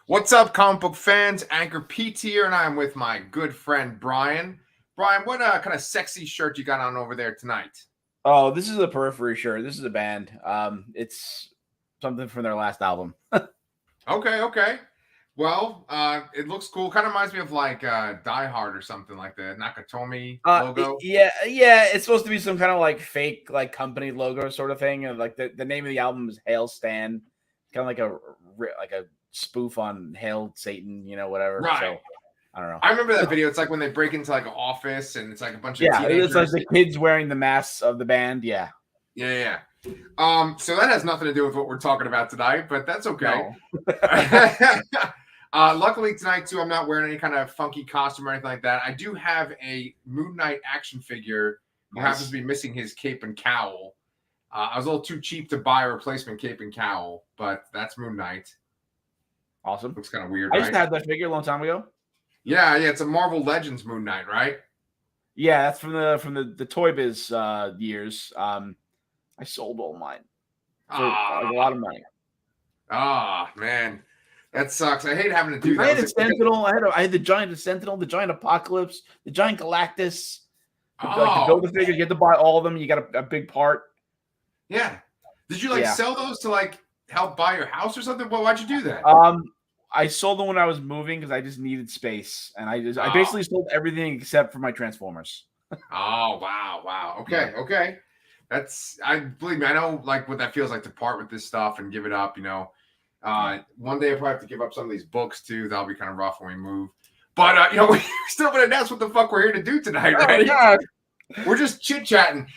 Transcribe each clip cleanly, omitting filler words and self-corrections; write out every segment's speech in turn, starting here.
What's up, comic book fans? Anchorpete here, and I'm with my good friend Brian. Brian, what kind of sexy shirt you got on over there tonight? Oh, this is a Periphery shirt. This is a band. It's something from their last album. Okay. Well, it looks cool. Kind of reminds me of like Die Hard or something like the Nakatomi logo. Yeah. It's supposed to be some kind of like fake like company logo sort of thing, and like the name of the album is Hail Stan, kind of like a spoof on Hail Satan, whatever. Right. So I don't know. I remember that video. It's like when they break into like an office and it's like a bunch of teenagers. It's like the kids wearing the masks of the band. Yeah. So that has nothing to do with what we're talking about tonight, but that's okay. No. Luckily tonight too, I'm not wearing any kind of funky costume or anything like that. I do have a Moon Knight action figure who happens to be missing his cape and cowl. I was a little too cheap to buy a replacement cape and cowl, but that's Moon Knight. Awesome. Looks kind of weird. I used to have that figure a long time ago. Yeah. It's a Marvel Legends Moon Knight, right? Yeah, that's from the Toy Biz years. I sold all mine for a lot of money. Man, that sucks. I hate having to do that. I had a Sentinel. I had the Giant Sentinel, the Giant Apocalypse, the Giant Galactus. To build the figures, you have to buy all of them. You got a big part. Yeah. Did you sell those to like help buy your house or something? Well, why'd you do that? I sold them when I was moving because I just needed space, and I basically sold everything except for my Transformers. Oh wow. Okay. Believe me, I know like what that feels like to part with this stuff and give it up. One day I'll probably have to give up some of these books too. That'll be kind of rough when we move. But we still gonna announce what the fuck we're here to do tonight, right? God. We're just chit chatting.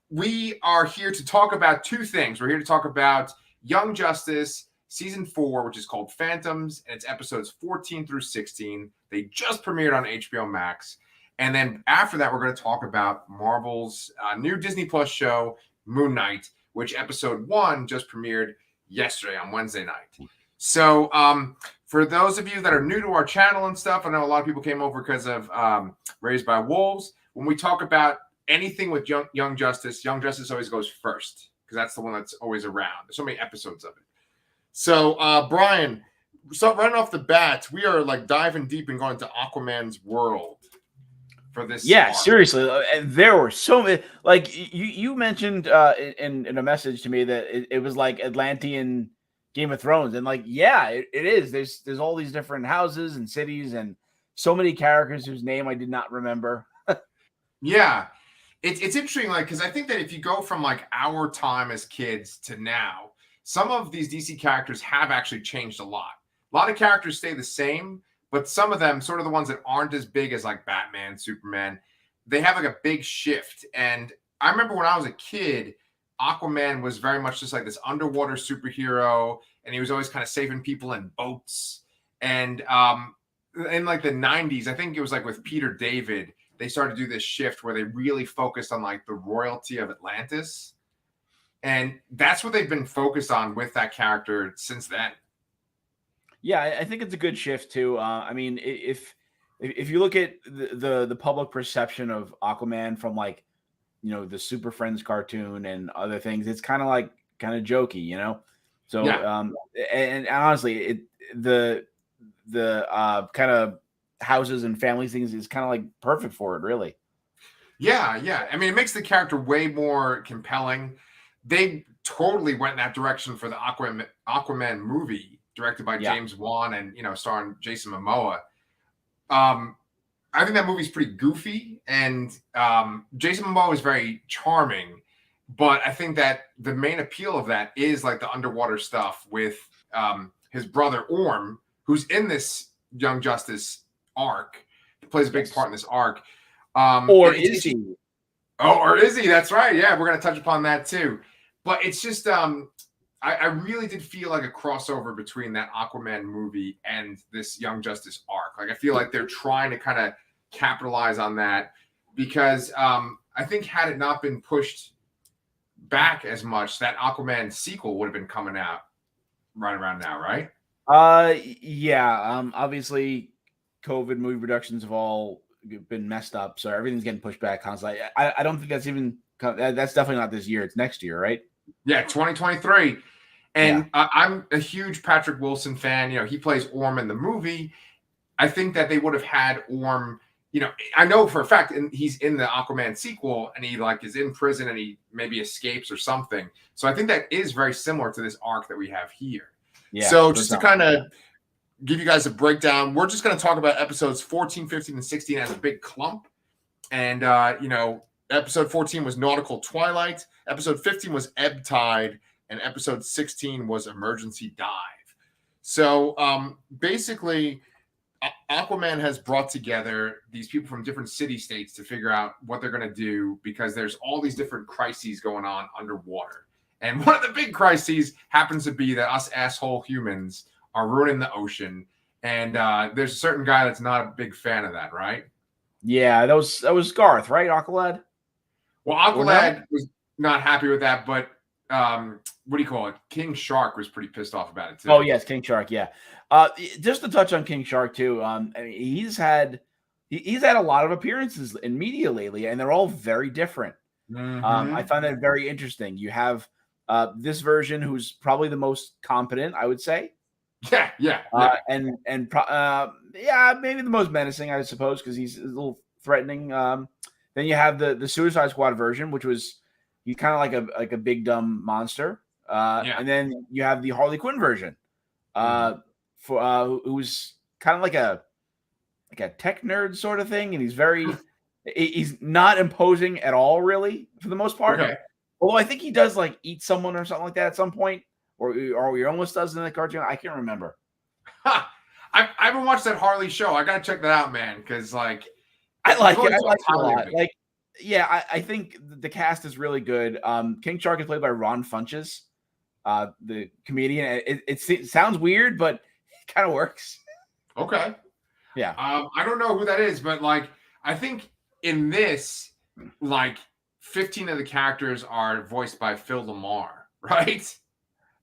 We are here to talk about two things. We're here to talk about Young Justice Season 4, which is called Phantoms, and it's episodes 14 through 16. They just premiered on HBO Max. And then after that, we're going to talk about Marvel's new Disney Plus show, Moon Knight, which episode 1 just premiered yesterday on Wednesday night. So for those of you that are new to our channel and stuff, I know a lot of people came over because of Raised by Wolves. When we talk about anything with Young Justice always goes first because that's the one that's always around. There's so many episodes of it. So, Brian, right off the bat, we are like diving deep and going to Aquaman's world for this. Yeah, seriously. There were so many. Like you mentioned in a message to me that it was like Atlantean Game of Thrones, and like it is. There's all these different houses and cities and so many characters whose name I did not remember. Yeah, it's interesting, like because I think that if you go from like our time as kids to now, some of these DC characters have actually changed a lot. A lot of characters stay the same, but some of them, sort of the ones that aren't as big as like Batman, Superman, they have like a big shift. And I remember when I was a kid, Aquaman was very much just like this underwater superhero, and he was always kind of saving people in boats. And in like the 90s, I think it was like with Peter David, they started to do this shift where they really focused on like the royalty of Atlantis. And that's what they've been focused on with that character since then. Yeah, I think it's a good shift too. I mean, if you look at the public perception of Aquaman from like, the Super Friends cartoon and other things, it's kind of jokey, So, and honestly, the kind of houses and family things is kind of like perfect for it, really. Yeah. I mean, it makes the character way more compelling. They totally went in that direction for the Aquaman movie, directed by James Wan and starring Jason Momoa. I think that movie's pretty goofy, and Jason Momoa is very charming, but I think that the main appeal of that is like the underwater stuff with his brother Orm, who's in this Young Justice arc. He plays a big part in this arc. Or is he? Oh, or is he? That's right. Yeah, we're going to touch upon that too. But it's just, I really did feel like a crossover between that Aquaman movie and this Young Justice arc. Like, I feel like they're trying to kind of capitalize on that because I think had it not been pushed back as much, that Aquaman sequel would have been coming out right around now, right? Obviously, COVID movie productions have all been messed up, so everything's getting pushed back constantly. I don't think that's definitely not this year. It's next year, right? Yeah, 2023. And I'm a huge Patrick Wilson fan. You know, he plays Orm in the movie. I think that they would have had Orm, you know, I know for a fact, and he's in the Aquaman sequel, and he like is in prison and he maybe escapes or something. So I think that is very similar to this arc that we have here. Yeah. So just to kind of give you guys a breakdown, we're just going to talk about episodes 14, 15, and 16 as a big clump. And, you know, episode 14 was Nautical Twilight. Episode 15 was Ebb Tide. And episode 16 was Emergency Dive. So basically, Aquaman has brought together these people from different city-states to figure out what they're going to do because there's all these different crises going on underwater. And one of the big crises happens to be that us asshole humans are ruining the ocean. And there's a certain guy that's not a big fan of that, right? Yeah, that was Garth, right? Aqualad? Well, Aqualad was not happy with that, but what do you call it? King Shark was pretty pissed off about it too. Oh yes, King Shark. Yeah. Just to touch on King Shark too. I mean, he's had a lot of appearances in media lately, and they're all very different. I find that very interesting. You have this version, who's probably the most competent, I would say. Yeah. And maybe the most menacing, I suppose, because he's a little threatening. Then you have the Suicide Squad version, which was he's kind of like a big dumb monster. And then you have the Harley Quinn version, who's kind of like a tech nerd sort of thing, and he's not imposing at all, really, for the most part. Okay. Although I think he does like eat someone or something like that at some point, or he almost does in the cartoon. I can't remember. I haven't watched that Harley show. I gotta check that out, man, because like I like it. I like it a lot. Like, yeah, I think the cast is really good. King Shark is played by Ron Funches, the comedian. It sounds weird, but it kind of works. Okay. Yeah. I don't know who that is, but like I think in this, like 15 of the characters are voiced by Phil Lamar, right?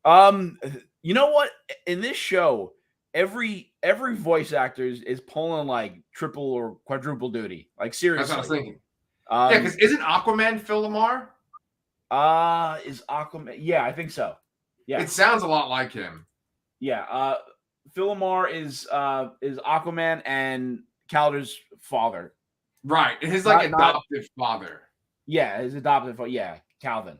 You know what? In this show, every voice actor is pulling like triple or quadruple duty. Like seriously. That's what I was thinking. Yeah, because isn't Aquaman Phil Lamar? Is Aquaman? Yeah, I think so. Yeah, it sounds a lot like him. Yeah, Phil Lamar is Aquaman and Calder's father. Right, his like adoptive father. Yeah, his adoptive father. Yeah, Calvin.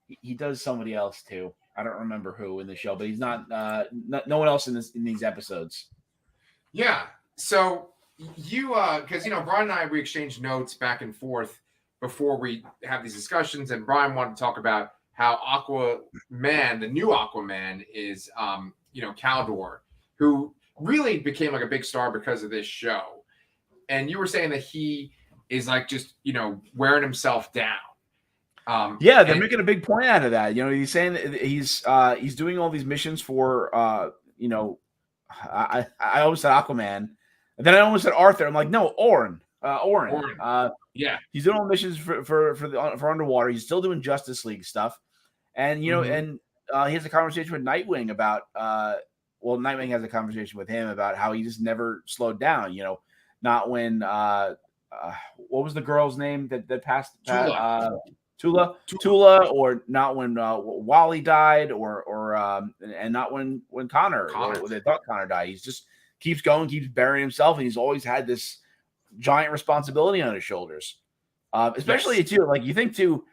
He does somebody else too. I don't remember who in the show, but he's not. No one else in these episodes. Yeah. So you, because Brian and I, we exchanged notes back and forth before we have these discussions, and Brian wanted to talk about how Aquaman, the new Aquaman, is Caldor, who really became like a big star because of this show. And you were saying that he is like just wearing himself down. They're making a big point out of that. He's saying that he's doing all these missions for I almost said Aquaman, and then I almost said Arthur. I'm like, no, Orin. Yeah, he's doing all missions for underwater. He's still doing Justice League stuff, and he has a conversation with Nightwing about Nightwing has a conversation with him about how he just never slowed down. Not when what was the girl's name that passed? Tula, or not when Wally died, or and not when Connor. Or they thought Connor died. He just keeps going, keeps burying himself, and he's always had this giant responsibility on his shoulders. Especially too, like you think too,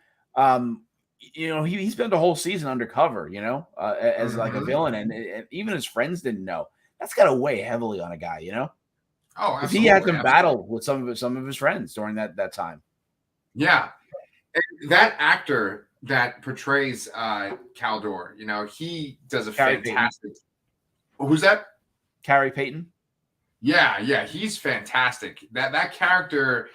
he spent a whole season undercover, as like a villain, and even his friends didn't know. That's got to weigh heavily on a guy, Oh, absolutely. He had to battle with some of his friends during that time. Yeah. And that actor that portrays Caldor, he does a fantastic. Who's that? Carrie Payton. Yeah, he's fantastic. That character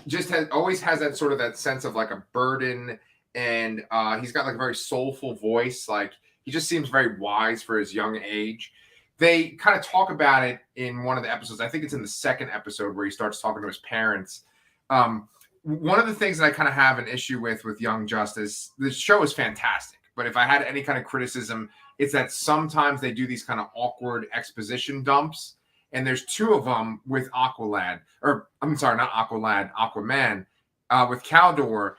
just always has that sort of that sense of like a burden, and he's got like a very soulful voice. Like he just seems very wise for his young age. They kind of talk about it in one of the episodes. I think it's in the second episode where he starts talking to his parents. One of the things that I kind of have an issue with Young Justice, the show is fantastic, but if I had any kind of criticism, it's that sometimes they do these kind of awkward exposition dumps, and there's two of them with Aquaman, with Caldor.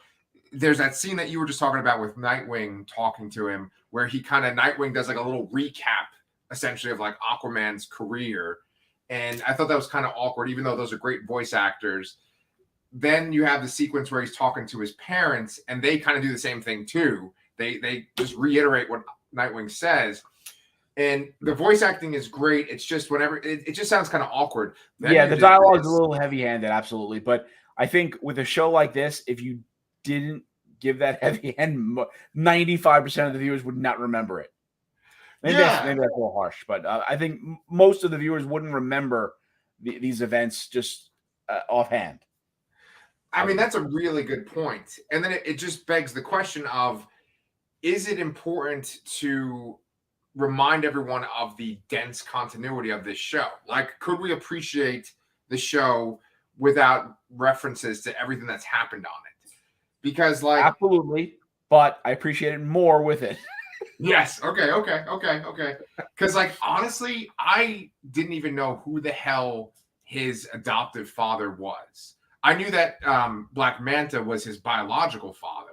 there's that scene that you were just talking about with Nightwing talking to him, where Nightwing does like a little recap essentially of like Aquaman's career. And I thought that was kind of awkward, even though those are great voice actors. Then you have the sequence where he's talking to his parents, and they kind of do the same thing too. They just reiterate what Nightwing says. And the voice acting is great. It's just whenever it just sounds kind of awkward. Then the dialogue is a little heavy-handed, absolutely. But I think with a show like this, if you didn't give that heavy hand, 95% of the viewers would not remember it. Maybe that's a little harsh, but I think most of the viewers wouldn't remember these events just offhand. I mean, that's a really good point. And then it just begs the question of, is it important to remind everyone of the dense continuity of this show? Like, could we appreciate the show without references to everything that's happened on it? Because, like, absolutely, but I appreciate it more with it. Yes. Okay. Because, like, honestly, I didn't even know who the hell his adoptive father was. I knew that Black Manta was his biological father.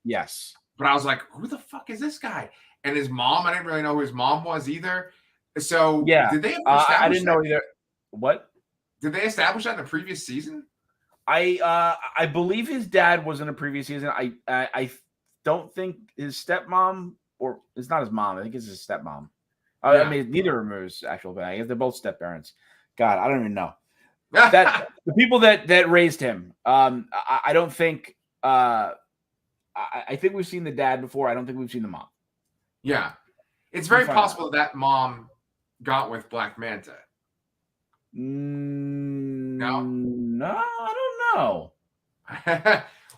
Yes. But I was like, who the fuck is this guy? And his mom, I didn't really know who his mom was either. So yeah, did they I didn't know either. What? Did they establish that in the previous season? I believe his dad was in a previous season. I don't think his stepmom, or it's not his mom. I think it's his stepmom. I mean, neither of them is actual. I guess they're both step parents. God, I don't even know. That the people that raised him. I don't think. I think we've seen the dad before. I don't think we've seen the mom. Yeah, it's very possible that mom got with Black Manta. No, I don't know.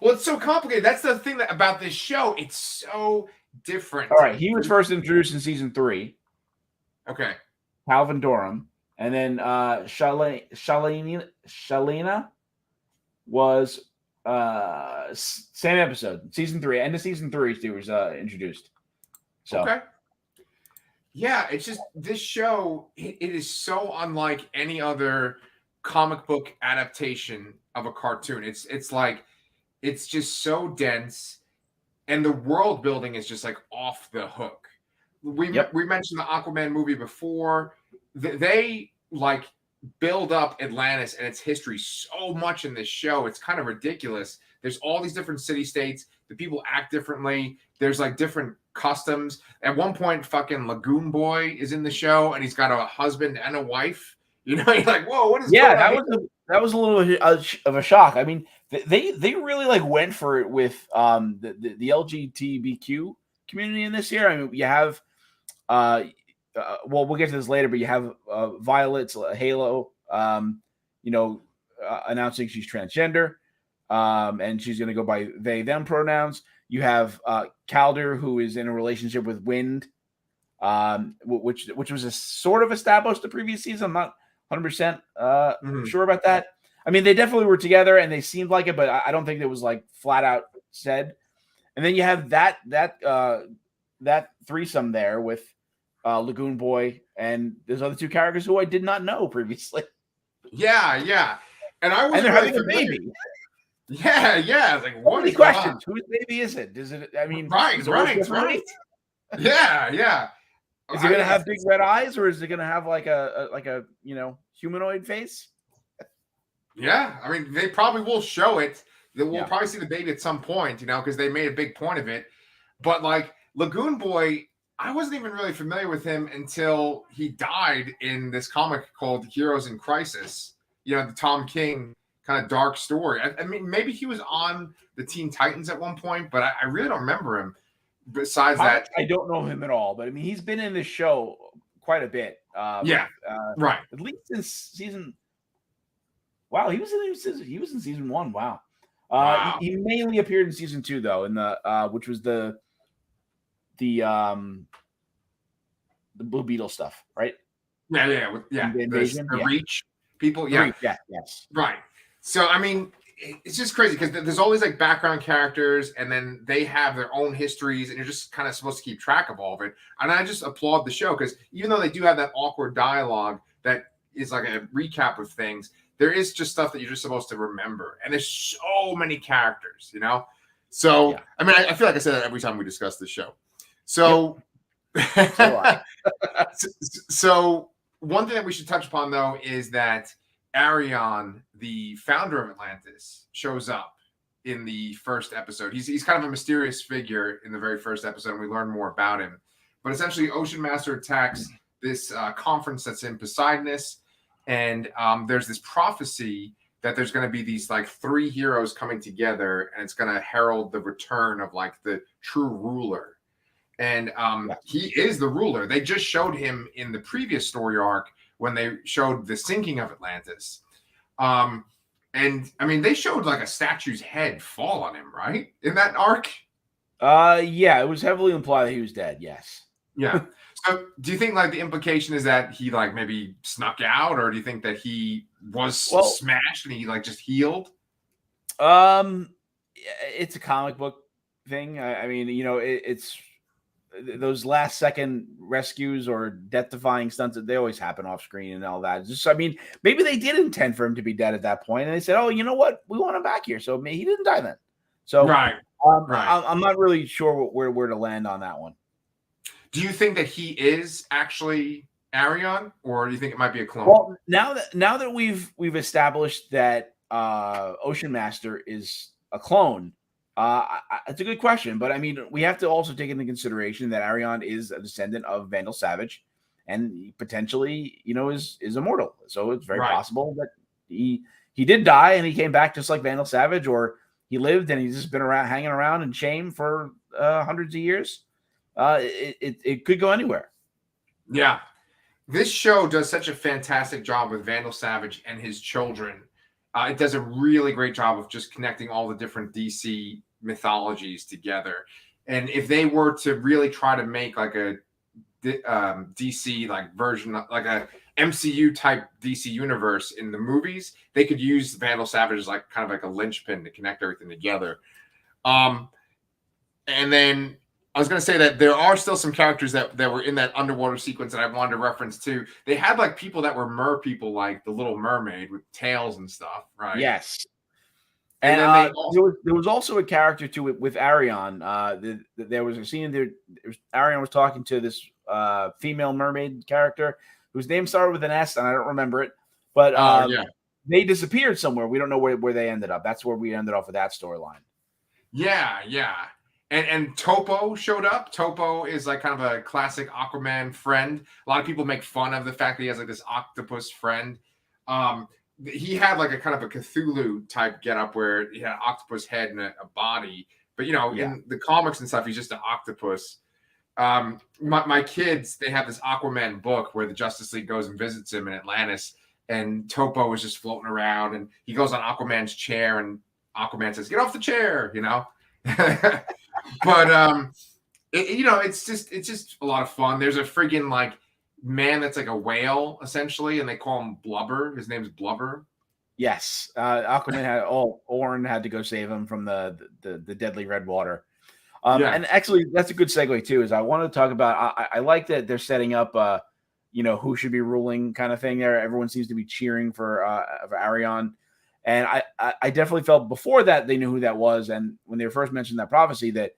Well, it's so complicated. That's the thing about this show. It's so different. All right, he was first introduced in season 3. Okay. Calvin Durham, and then Shalina was same episode, season 3. End of season 3, she was introduced. So. Okay. Yeah, it's just this show. It is so unlike any other comic book adaptation of a cartoon. It's like, it's just so dense, and the world building is just like off the hook. We mentioned the Aquaman movie before. They like build up Atlantis and its history so much in this show. It's kind of ridiculous. There's all these different city states. The people act differently. There's like different customs. At one point, fucking Lagoon Boy is in the show, and he's got a husband and a wife. You know, you're like, whoa, what is going on? That was a little of a shock. I mean, they really like went for it with the LGBTQ community in this year. I mean, you have well, we'll get to this later, but you have Violet's Halo, announcing she's transgender, and she's going to go by they them pronouns. You have Calder, who is in a relationship with Wind, which was a sort of established the previous season. I'm not 100% sure about that. I mean, they definitely were together and they seemed like it, but I don't think it was like flat out said. And then you have that threesome there with Lagoon Boy and there's other two characters who I did not know previously. Yeah. And they're having a baby. Yeah. Like, what many questions? Whose baby is it? Is it? I mean, right. Yeah. Is it going to have big red eyes, or is it going to have like a humanoid face? Yeah, I mean, they probably will show it. We'll probably see the baby at some point, because they made a big point of it. But like Lagoon Boy, I wasn't even really familiar with him until he died in this comic called Heroes in Crisis. The Tom King kind of dark story. I mean, maybe he was on the Teen Titans at one point, but I really don't remember him. Besides that, I don't know him at all. But I mean, he's been in this show quite a bit. Right. At least since season. Wow, he was in season 1. Wow. He mainly appeared in season 2 though, in the which was the Blue Beetle stuff, right? Yeah. The invasion, the Reach people, yeah. Yes. Right. So I mean, it's just crazy because there's all these like background characters, and then they have their own histories, and you're just kind of supposed to keep track of all of it. And I just applaud the show because even though they do have that awkward dialogue that is like a recap of things, there is just stuff that you're just supposed to remember. And there's so many characters, So, Yeah. I mean, I feel like I say that every time we discuss this show. So, Yep. So do I. so one thing that we should touch upon, though, is that Arion, the founder of Atlantis, shows up in the first episode. He's kind of a mysterious figure in the very first episode, and we learn more about him. But essentially, Ocean Master attacks this conference that's in Poseidonus, and there's this prophecy that there's going to be these like 3 heroes coming together, and it's going to herald the return of like the true ruler. And he is the ruler. They just showed him in the previous story arc when they showed the sinking of Atlantis. And I mean, they showed like a statue's head fall on him, right? In that arc? Yeah, it was heavily implied that he was dead. Yes. Yeah. So do you think like the implication is that he like maybe snuck out, or do you think that he was smashed and he like just healed? It's a comic book thing. I mean, you know, it's those last second rescues or death defying stunts that they always happen off screen and all that. Just, I mean, maybe they did intend for him to be dead at that point, and they said, "Oh, you know what? We want him back here." So maybe he didn't die then. So right. I'm not really sure where to land on that one. Do you think that he is actually Arion, or do you think it might be a clone? Well, now that we've established that Ocean Master is a clone, it's a good question. But I mean, we have to also take into consideration that Arion is a descendant of Vandal Savage, and he potentially, you know, is immortal. So it's very possible that he did die and he came back just like Vandal Savage, or he lived and he's just been around hanging around in shame for hundreds of years. It could go anywhere. Yeah. This show does such a fantastic job with Vandal Savage and his children. It does a really great job of just connecting all the different DC mythologies together. And if they were to really try to make like a DC like version, like a MCU type DC universe in the movies, they could use Vandal Savage as like kind of like a linchpin to connect everything together. And then I was going to say that there are still some characters that were in that underwater sequence that I wanted to reference too. They had like people that were mer people, like the Little Mermaid with tails and stuff, right? Yes. And then there was also a character too with Arion. There was a scene there. Arion was talking to this female mermaid character whose name started with an S, and I don't remember it. But they disappeared somewhere. We don't know where they ended up. That's where we ended up with that storyline. Yeah, yeah. And Topo showed up. Topo is like kind of a classic Aquaman friend. A lot of people make fun of the fact that he has like this octopus friend. He had like a kind of a Cthulhu type getup where he had an octopus head and a body. But, you know, in the comics and stuff, he's just an octopus. My kids, they have this Aquaman book where the Justice League goes and visits him in Atlantis. And Topo is just floating around. And he goes on Aquaman's chair. And Aquaman says, "Get off the chair," you know. But you know, it's just a lot of fun. There's a friggin' like man that's like a whale essentially, and they call him Blubber. His name's Blubber. Yes, Aquaman Orin had to go save him from the deadly red water. And actually, that's a good segue too. Is I want to talk about. I like that they're setting up, you know, who should be ruling kind of thing. There, everyone seems to be cheering for Arion. And I definitely felt before that they knew who that was, and when they first mentioned that prophecy, that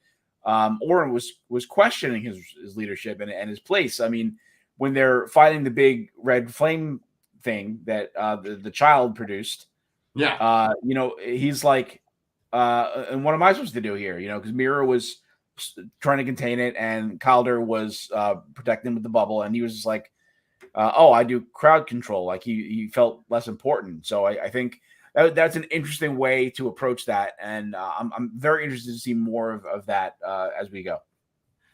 Orin was questioning his leadership and his place. I mean, when they're fighting the big red flame thing that the child produced, you know, he's like, and what am I supposed to do here? You know, because Mira was trying to contain it, and Calder was protecting him with the bubble, and he was just like, "Oh, I do crowd control." Like he felt less important. So I think. That's an interesting way to approach that, and I'm very interested to see more of that as we go.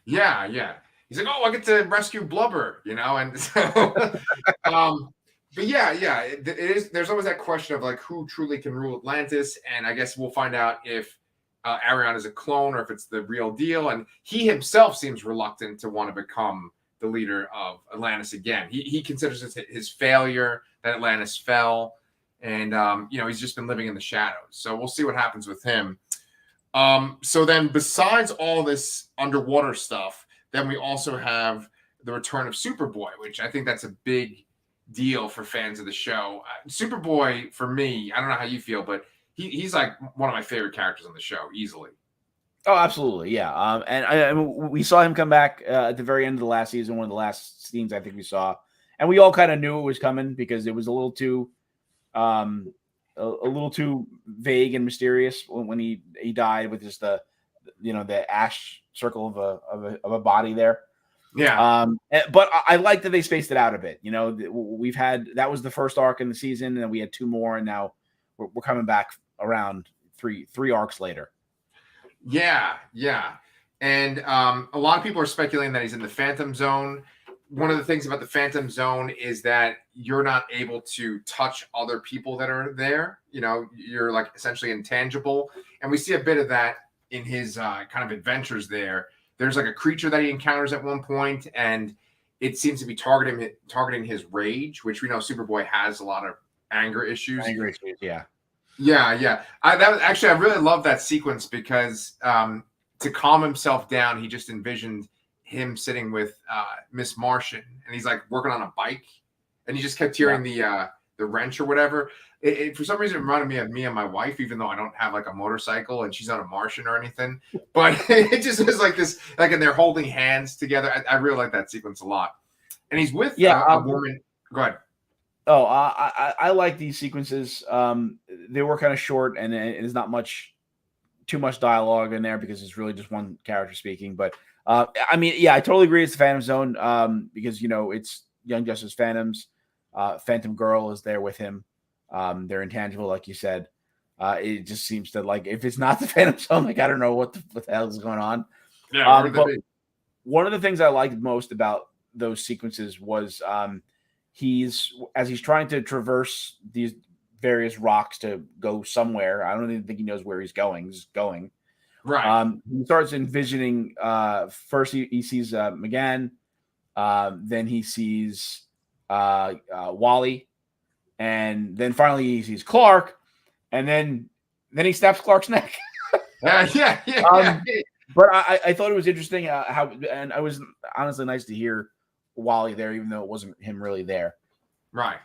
Yeah, yeah. He's like, "Oh, I get to rescue Blubber," you know, and so, but yeah, it is. There's always that question of like who truly can rule Atlantis, and I guess we'll find out if Arion is a clone or if it's the real deal. And he himself seems reluctant to want to become the leader of Atlantis again. He considers it his failure that Atlantis fell. And, you know, he's just been living in the shadows. So we'll see what happens with him. So then besides all this underwater stuff, then we also have the return of Superboy, which I think that's a big deal for fans of the show. Superboy, for me, I don't know how you feel, but he's like one of my favorite characters on the show, easily. Oh, absolutely, yeah. I mean, we saw him come back at the very end of the last season, one of the last scenes I think we saw, and we all kind of knew it was coming because it was a little too, a little too vague and mysterious when he died with just the ash circle of a body there. Yeah. But I like that they spaced it out a bit. We've had that was the first arc in the season, and then we had two more, and now we're coming back around three arcs later. Yeah, yeah. And a lot of people are speculating that he's in the Phantom Zone. One of the things about the Phantom Zone is that you're not able to touch other people that are there. You're like essentially intangible. And we see a bit of that in his kind of adventures there. There's like a creature that he encounters at one point, and it seems to be targeting his rage, which we know Superboy has a lot of anger issues. Yeah. Yeah. I really love that sequence because to calm himself down, he just envisioned him sitting with Miss Martian, and he's like working on a bike, and he just kept hearing the wrench or whatever. It for some reason it reminded me of me and my wife, even though I don't have like a motorcycle and she's not a Martian or anything. But it just was like this, like, and they're holding hands together. I really like that sequence a lot. And he's with a woman. Go ahead. Oh, I like these sequences. They were kind of short, and there's not too much dialogue in there because it's really just one character speaking. But I mean, yeah, I totally agree. It's the Phantom Zone because it's Young Justice Phantoms. Phantom Girl is there with him. They're intangible, like you said. It just seems that like if it's not the Phantom Zone, like I don't know what the hell is going on. Yeah, but one of the things I liked most about those sequences was he's trying to traverse these various rocks to go somewhere. I don't even think he knows where he's going. He's going. Right. He starts envisioning. First, he sees McGann. Then he sees Wally, and then finally he sees Clark, and then he snaps Clark's neck. Yeah. But I thought it was interesting how, and it was honestly nice to hear Wally there, even though it wasn't him really there. Right.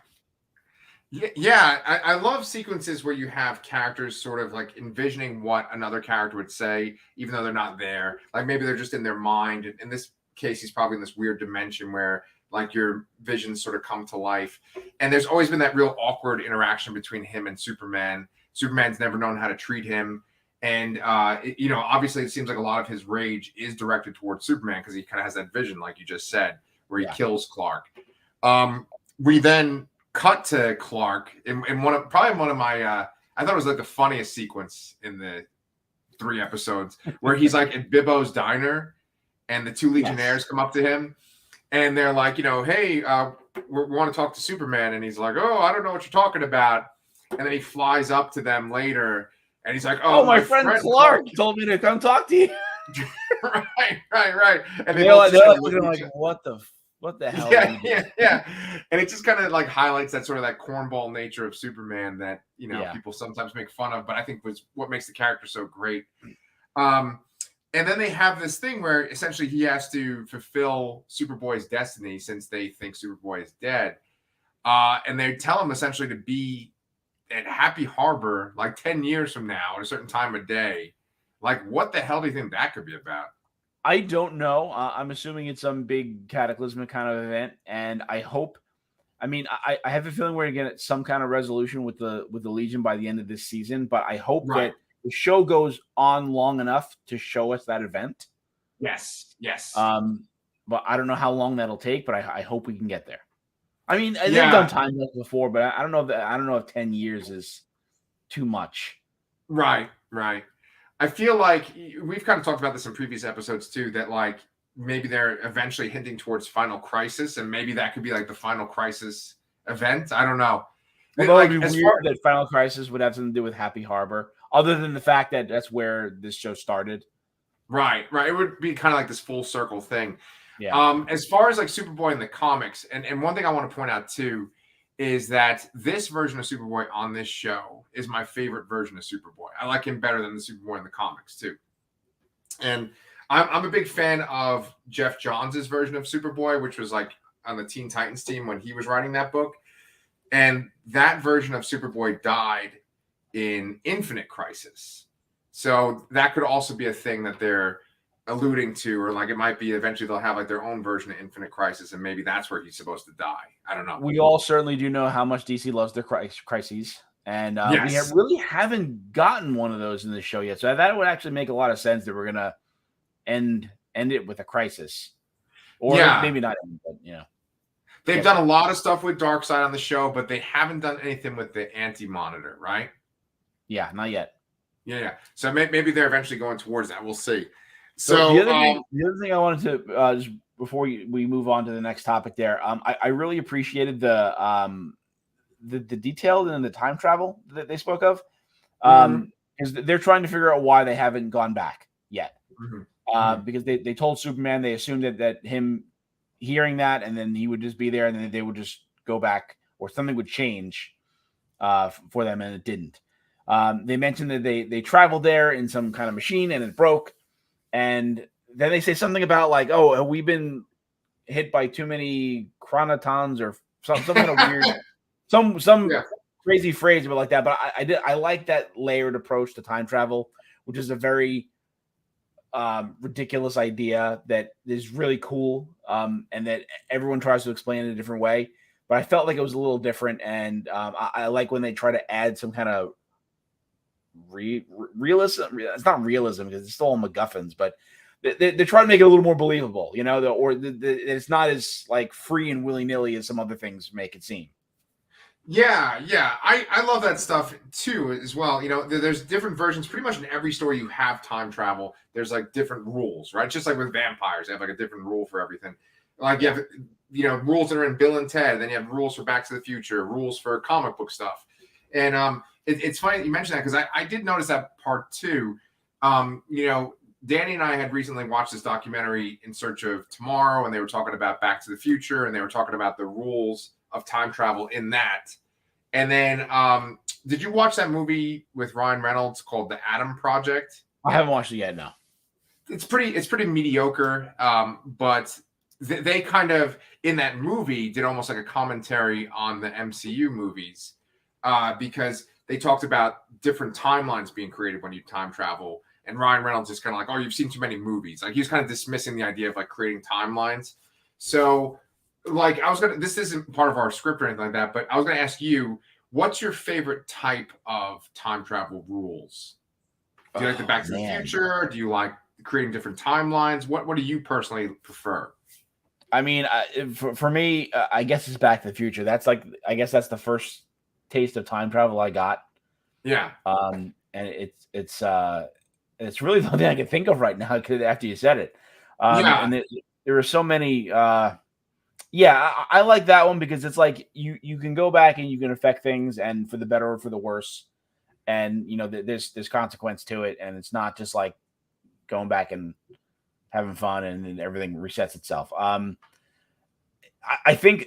Yeah. I love sequences where you have characters sort of like envisioning what another character would say, even though they're not there. Like maybe they're just in their mind. In this case, he's probably in this weird dimension where like your visions sort of come to life. And there's always been that real awkward interaction between him and Superman. Superman's never known how to treat him. And, obviously it seems like a lot of his rage is directed towards Superman because he kind of has that vision, like you just said, where he kills Clark. We then cut to Clark in one of my, I thought it was like the funniest sequence in the 3 episodes where he's like at Bibbo's diner and the 2 Legionnaires come up to him and they're like, hey, we want to talk to Superman. And he's like, oh, I don't know what you're talking about. And then he flies up to them later. And he's like, oh, my friend Clark told me to come talk to you. Right. And they're like, what the hell? Yeah. And it just kind of like highlights that sort of that cornball nature of Superman that, people sometimes make fun of, but I think was what makes the character so great. And then they have this thing where essentially he has to fulfill Superboy's destiny since they think Superboy is dead. And they tell him essentially to be at Happy Harbor like 10 years from now at a certain time of day. Like, what the hell do you think that could be about? I don't know. I'm assuming it's some big cataclysmic kind of event, and I hope. I mean, I have a feeling we're gonna get some kind of resolution with the Legion by the end of this season, but I hope that the show goes on long enough to show us that event. Yes. But I don't know how long that'll take, but I hope we can get there. I mean, they've done time before, but I don't know if 10 years is too much. Right. I feel like we've kind of talked about this in previous episodes too, that like maybe they're eventually hinting towards Final Crisis, and maybe that could be like the Final Crisis event. I don't know. Although it'd be weird that Final Crisis would have something to do with Happy Harbor, other than the fact that that's where this show started. Right. It would be kind of like this full circle thing. Yeah. As far as like Superboy in the comics, and one thing I want to point out too is that this version of Superboy on this show is my favorite version of Superboy. I like him better than the Superboy in the comics too. And I'm a big fan of Jeff Johns' version of Superboy, which was like on the Teen Titans team when he was writing that book. And that version of Superboy died in Infinite Crisis. So that could also be a thing that they're alluding to, or like it might be eventually they'll have like their own version of Infinite Crisis, and maybe that's where he's supposed to die. I don't know. We all certainly do know how much DC loves their crises, and we Yes. really haven't gotten one of those in the show yet. So that would actually make a lot of sense that we're gonna end it with a crisis, or maybe not end, but They've done a lot of stuff with Darkseid on the show, but they haven't done anything with the Anti-Monitor, right? Yeah, not yet. Yeah. So maybe they're eventually going towards that. We'll see. So the other thing I wanted to just before we move on to the next topic there, I really appreciated the detail in the time travel that they spoke of, because they're trying to figure out why they haven't gone back yet. Because they told Superman they assumed that him hearing that and then he would just be there and then they would just go back or something would change for them, and it didn't. They mentioned that they traveled there in some kind of machine and it broke, and then they say something about like, oh, have we been hit by too many chronotons or something kind of weird, some crazy phrase about like that. But I like that layered approach to time travel, which is a very ridiculous idea that is really cool, and that everyone tries to explain in a different way. But I felt like it was a little different, and I like when they try to add some kind of realism. It's not realism because it's still all MacGuffins, but they try to make it a little more believable, it's not as like free and willy-nilly as some other things make it seem. Yeah. I love that stuff too as well. There's different versions. Pretty much in every story you have time travel, there's like different rules, right? Just like with vampires, they have like a different rule for everything. Like you have, rules that are in Bill and Ted. Then you have rules for Back to the Future, rules for comic book stuff. And it's funny that you mentioned that because I did notice that part too. Danny and I had recently watched this documentary In Search of Tomorrow, and they were talking about Back to the Future, and they were talking about the rules of time travel in that. And then, did you watch that movie with Ryan Reynolds called The Atom Project? I haven't watched it yet. No, it's pretty mediocre. But they kind of in that movie did almost like a commentary on the MCU movies, because they talked about different timelines being created when you time travel. And Ryan Reynolds is kind of like, oh, you've seen too many movies. Like he was kind of dismissing the idea of like creating timelines. So like this isn't part of our script or anything like that, but I was going to ask you, what's your favorite type of time travel rules? Do you like the Back to the Future? Do you like creating different timelines? What do you personally prefer? I mean, for me, I guess it's Back to the Future. I guess that's the first taste of time travel I got. Yeah. And it's really the only thing I can think of right now after you said it. And there are so many. I like that one because it's like you can go back and you can affect things, and for the better or for the worse. And there's consequence to it, and it's not just like going back and having fun and then everything resets itself. I think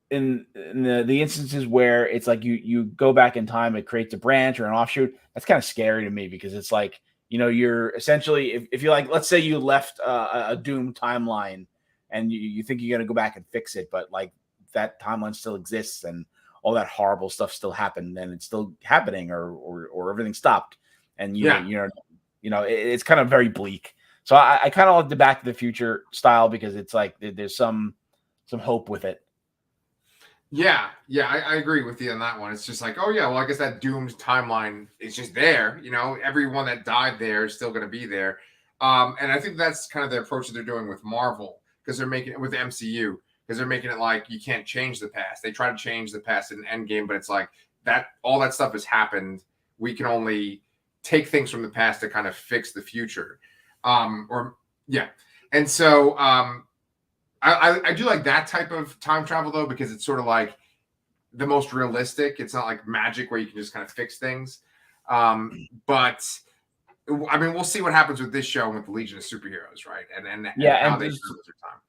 in the instances where it's like you go back in time, it creates a branch or an offshoot. That's kind of scary to me because it's like, you're essentially, if you like, let's say you left a doomed timeline and you think you're going to go back and fix it, but like that timeline still exists and all that horrible stuff still happened and it's still happening or everything stopped. And it's kind of very bleak. So I kind of like the Back to the Future style because it's like there's some hope with it. Yeah, I agree with you on that one. It's just like, oh yeah, well, I guess that doomed timeline is just there. Everyone that died there is still going to be there. And I think that's kind of the approach that they're doing with Marvel because they're making it with the MCU because they're making it like you can't change the past. They try to change the past in Endgame, but it's like that all that stuff has happened. We can only take things from the past to kind of fix the future. And so I do like that type of time travel though, because it's sort of like the most realistic. It's not like magic where you can just kind of fix things. But I mean, we'll see what happens with this show and with the Legion of Superheroes, right? And how they deal with their time.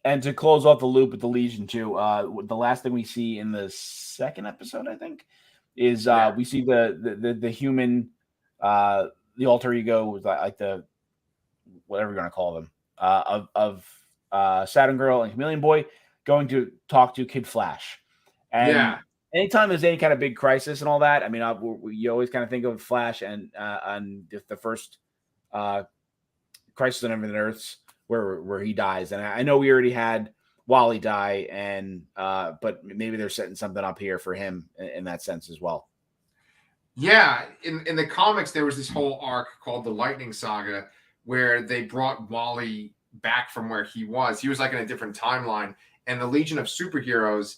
And to close off the loop with the Legion too, the last thing we see in the second episode, I think, is we see the human, the alter ego, like the whatever you're gonna call them, of Saturn Girl and Chameleon Boy going to talk to Kid Flash. And anytime there's any kind of big crisis and all that, I mean, you always kind of think of Flash and on the first Crisis on Infinite Earths where he dies, and I know we already had Wally die, and but maybe they're setting something up here for him in that sense as well. Yeah, in the comics, there was this whole arc called the Lightning Saga where they brought Wally back from where he was. He was like in a different timeline, and the Legion of Superheroes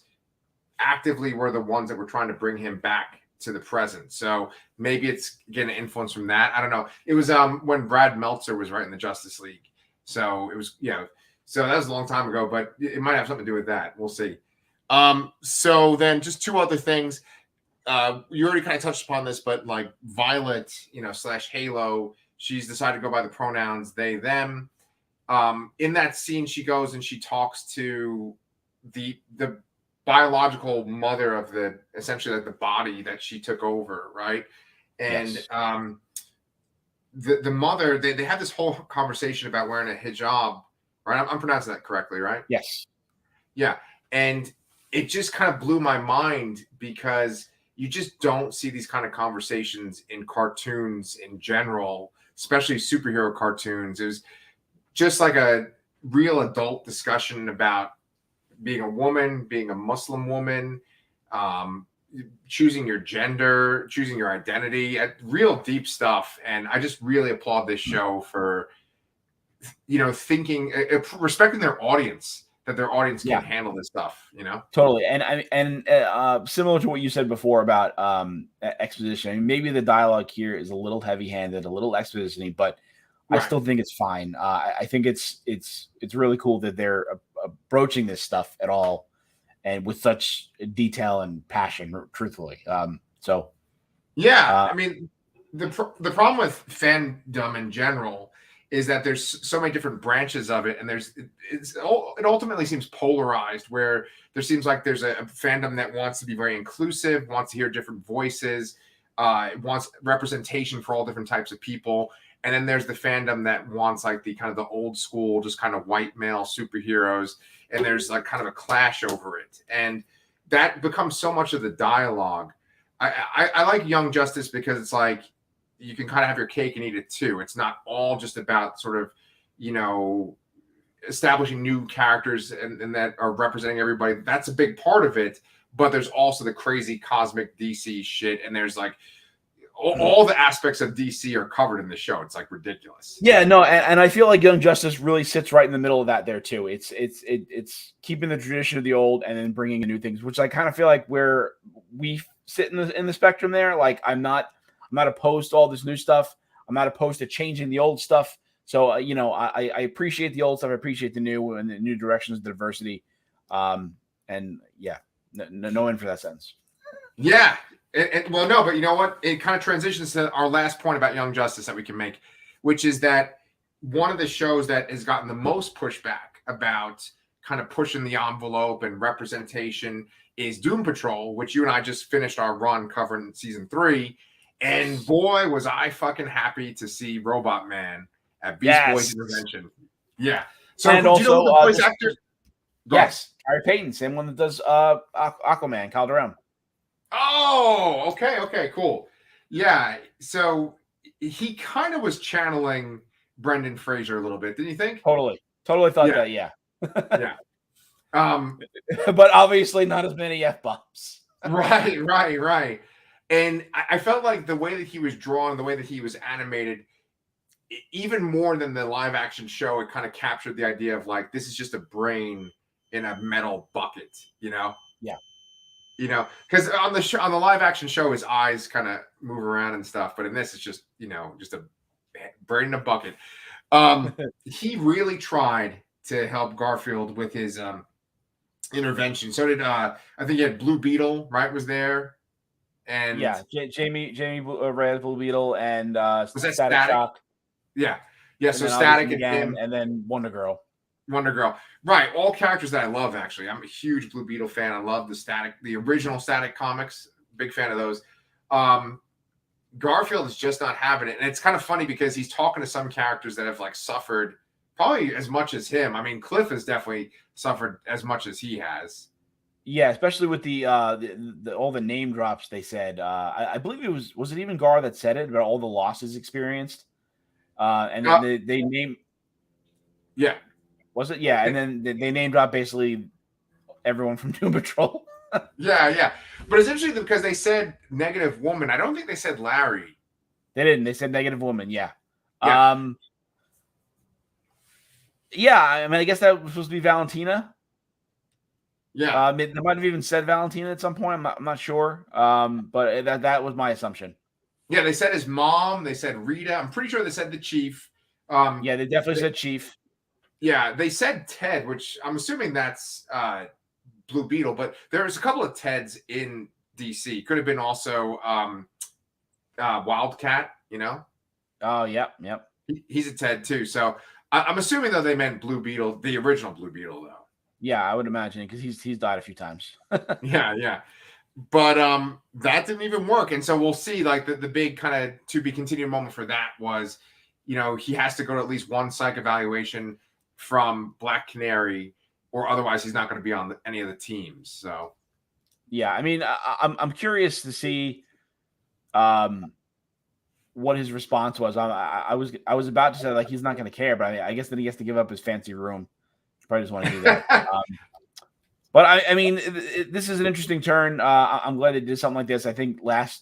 actively were the ones that were trying to bring him back to the present. So maybe it's getting influence from that. I don't know. It was when Brad Meltzer was writing the Justice League. So it was, so that was a long time ago, but it might have something to do with that. We'll see. So then just two other things. You already kind of touched upon this, but like Violet, / Halo, she's decided to go by the pronouns they, them. In that scene, she goes and she talks to the biological mother of essentially like the body that she took over, right? And Yes. The mother, they had this whole conversation about wearing a hijab, right? I'm pronouncing that correctly, right? Yes. Yeah. And it just kind of blew my mind because you just don't see these kind of conversations in cartoons in general, especially superhero cartoons. It was just like a real adult discussion about being a woman, being a Muslim woman, choosing your gender, choosing your identity, real deep stuff. And I just really applaud this show for, thinking, respecting their audience, that their audience can handle this stuff, Totally. And similar to what you said before about exposition, I mean, maybe the dialogue here is a little heavy-handed, a little exposition-y, but I still think it's fine. I think it's really cool that they're broaching this stuff at all and with such detail and passion, truthfully. I mean, the problem with fandom in general is that there's so many different branches of it, and it ultimately seems polarized, where there seems like there's a fandom that wants to be very inclusive, wants to hear different voices, wants representation for all different types of people. And then there's the fandom that wants like the kind of the old school, just kind of white male superheroes. And there's like kind of a clash over it. And that becomes so much of the dialogue. I like Young Justice because it's like, you can kind of have your cake and eat it too. It's not all just about sort of, establishing new characters and that are representing everybody. That's a big part of it. But there's also the crazy cosmic DC shit. And there's like, all the aspects of DC are covered in the show. It's like ridiculous. Yeah, no, and I feel like Young Justice really sits right in the middle of that there too. It's keeping the tradition of the old and then bringing in new things, which I kind of feel like where we sit in the spectrum there. Like I'm not opposed to all this new stuff. I'm not opposed to changing the old stuff. So I appreciate the old stuff. I appreciate the new and the new directions, the diversity, and yeah, no end for that sentence. Yeah. Well, no, but you know what? It kind of transitions to our last point about Young Justice that we can make, which is that one of the shows that has gotten the most pushback about kind of pushing the envelope and representation is Doom Patrol, which you and I just finished our run covering season 3. And boy, was I fucking happy to see Robot Man at Beast Boy's Intervention. Yeah. So, and do also, you know the voice actor? Yes, Harry Payton, same one that does Aquaman, Calderon. Oh, okay, cool. Yeah, so he kind of was channeling Brendan Fraser a little bit, didn't you think? Totally thought that, yeah. Yeah. But obviously not as many F-bombs. Right. And I felt like the way that he was drawn, the way that he was animated, even more than the live action show, it kind of captured the idea of like, this is just a brain in a metal bucket, Yeah. Because on the live action show, his eyes kind of move around and stuff, but in this, it's just just a brain in a bucket. He really tried to help Garfield with his intervention. So did I think he had Blue Beetle, right? Was there? And yeah, Jamie Red, Blue Beetle, and was that Static? Shock. Yeah. So Static and him, and then Wonder Girl. Right. All characters that I love, actually. I'm a huge Blue Beetle fan. I love the original Static comics. Big fan of those. Garfield is just not having it. And it's kind of funny because he's talking to some characters that have like suffered probably as much as him. I mean, Cliff has definitely suffered as much as he has. Yeah, especially with the all the name drops they said. I believe was it even Gar that said it about all the losses experienced. And then Uh, they name yeah. was it? Yeah, and then they name drop basically everyone from Doom Patrol. Yeah. But it's interesting because they said negative woman. I don't think they said Larry. They didn't. They said negative woman. Yeah. Yeah. Yeah. I mean, I guess that was supposed to be Valentina. Yeah. They might have even said Valentina at some point. I'm not sure. But that was my assumption. Yeah, they said his mom. They said Rita. I'm pretty sure they said the chief. Yeah, they definitely said Chief. Yeah, they said Ted, which I'm assuming that's Blue Beetle, but there's a couple of Teds in DC. Could have been also Wildcat, you know? Oh, yep. He's a Ted too. So I'm assuming though they meant Blue Beetle, the original Blue Beetle though. Yeah, I would imagine because he's died a few times. Yeah. But that didn't even work. And so we'll see, like the big kind of to be continued moment for that was, he has to go to at least one psych evaluation from Black Canary, or otherwise he's not going to be on any of the teams. So yeah, I mean, I'm curious to see what his response was. I was about to say like he's not going to care, but I guess then he has to give up his fancy room. Probably just want to do that. But I mean, this is an interesting turn. I'm glad they did something like this. I think the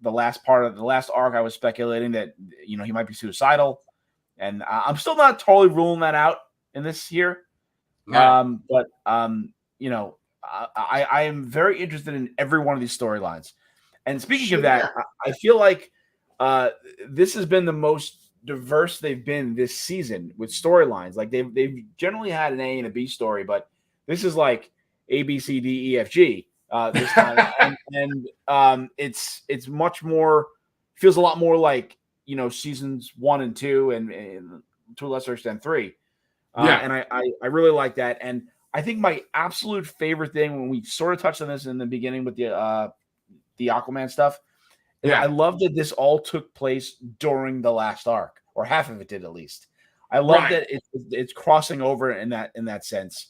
last arc, I was speculating that he might be suicidal, and I'm still not totally ruling that out in this year. yeah. But I am very interested in every one of these storylines. And speaking of that, I feel like this has been the most diverse they've been this season with storylines. Like they've generally had an A and a B story, but this is like A, B, C, D, E, F, G this time, and it's much more, feels a lot more like seasons 1 and 2, and to a lesser extent 3. And I really like that. And I think my absolute favorite thing, when we sort of touched on this in the beginning with the Aquaman stuff, I love that this all took place during the last arc, or half of it did at least. I love that it's crossing over in that sense.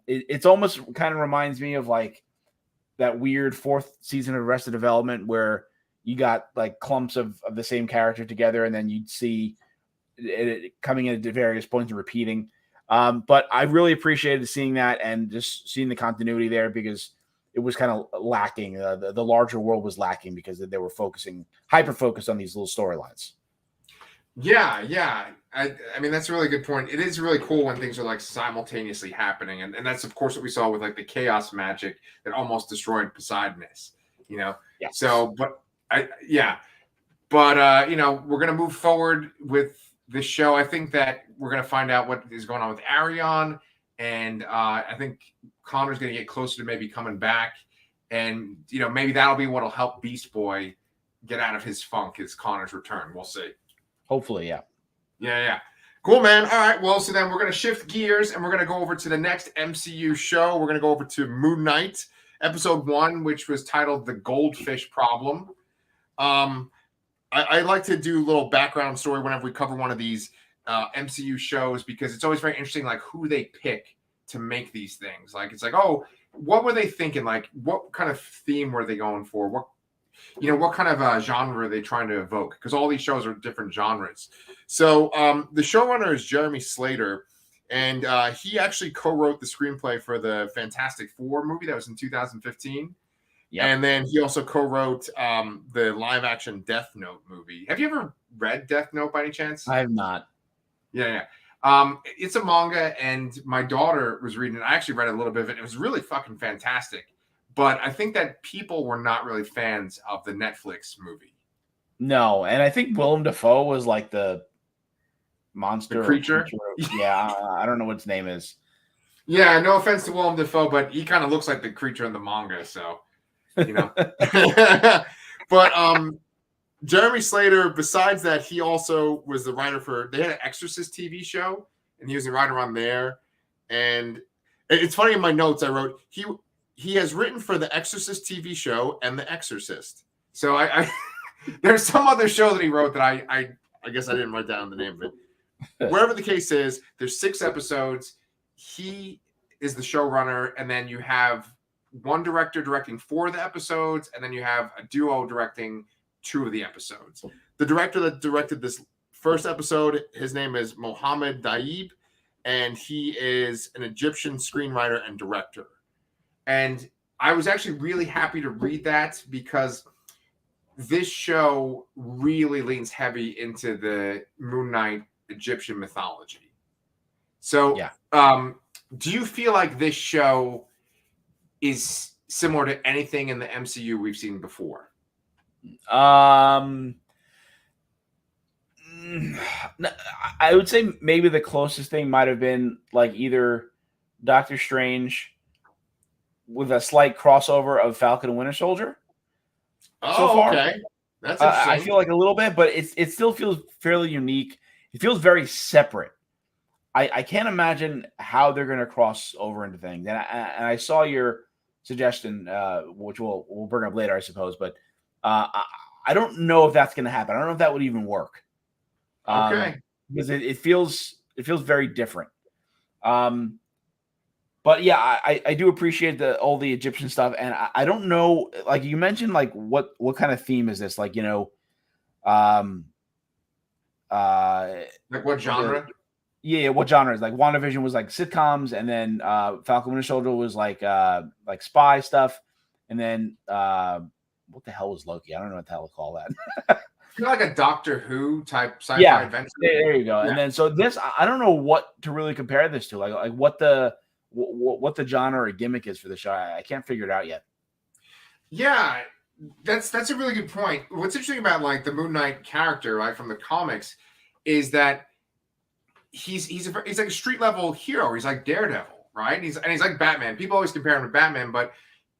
It's almost kind of reminds me of like that weird 4th season of Arrested Development where you got like clumps of the same character together, and then you'd see it coming in at various points and repeating. But I really appreciated seeing that and just seeing the continuity there, because it was kind of lacking. The larger world was lacking because they were hyper focused on these little storylines. Yeah. I mean, that's a really good point. It is really cool when things are like simultaneously happening. And that's, of course, what we saw with like the chaos magic that almost destroyed Poseidonus, Yes. So, but we're going to move forward with this show. I think that we're going to find out what is going on with Arion. And I think Connor's going to get closer to maybe coming back. And, maybe that'll be what'll help Beast Boy get out of his funk, is Connor's return. We'll see. Hopefully, yeah. Yeah. Cool, man. All right. Well, so then we're going to shift gears and we're going to go over to the next MCU show. We're going to go over to Moon Knight, episode 1, which was titled The Goldfish Problem. I like to do a little background story whenever we cover one of these MCU shows, because it's always very interesting, like who they pick to make these things. Like, it's like, oh, what were they thinking? Like, what kind of theme were they going for? What kind of genre are they trying to evoke? Because all these shows are different genres. So the showrunner is Jeremy Slater, and he actually co-wrote the screenplay for the Fantastic Four movie that was in 2015. Yeah, and then he also co-wrote the live-action Death Note movie. Have you ever read Death Note by any chance? I have not. Yeah. It's a manga, and my daughter was reading it. I actually read a little bit of it. It was really fucking fantastic. But I think that people were not really fans of the Netflix movie. No, and I think Willem Dafoe was like the monster. The creature? Yeah, I don't know what his name is. Yeah, no offense to Willem Dafoe, but he kind of looks like the creature in the manga, so, But Jeremy Slater, besides that, he also was the writer they had an Exorcist TV show, and he was the writer on there. And it's funny, in my notes I wrote, he has written for the Exorcist TV show and the Exorcist. So I there's some other show that he wrote that I guess I didn't write down the name of it. Wherever the case is, there's 6 episodes. He is the showrunner, and then you have one director directing 4 of the episodes, and then you have a duo directing 2 of the episodes. The director that directed this first episode, his name is Mohammed Daib, and he is an Egyptian screenwriter and director. And I was actually really happy to read that because this show really leans heavy into the Moon Knight Egyptian mythology. So, do you feel like this show is similar to anything in the MCU we've seen before? I would say maybe the closest thing might have been like either Doctor Strange with a slight crossover of Falcon and Winter Soldier. Oh, so far. Okay. That's interesting. I feel like a little bit, but it still feels fairly unique. It feels very separate. I can't imagine how they're going to cross over into things. And I saw your suggestion, which we'll bring up later, I suppose. But I don't know if that's going to happen. I don't know if that would even work. Okay. Because it feels very different. But yeah, I do appreciate all the Egyptian stuff, and I don't know, like you mentioned, like what kind of theme is this? Like, like what genre? What genre is like WandaVision was like sitcoms, and then Falcon Winter Soldier was like spy stuff, and then what the hell was Loki? I don't know what the hell to call that. Like a Doctor Who type sci-fi adventure. There you go. Yeah. And then so this, I don't know what to really compare this to, like what the genre or gimmick is for the show. I can't figure it out yet. Yeah, that's a really good point. What's interesting about like the Moon Knight character, right, from the comics, is that he's like a street level hero. He's like Daredevil, right? He's like Batman. People always compare him to Batman, but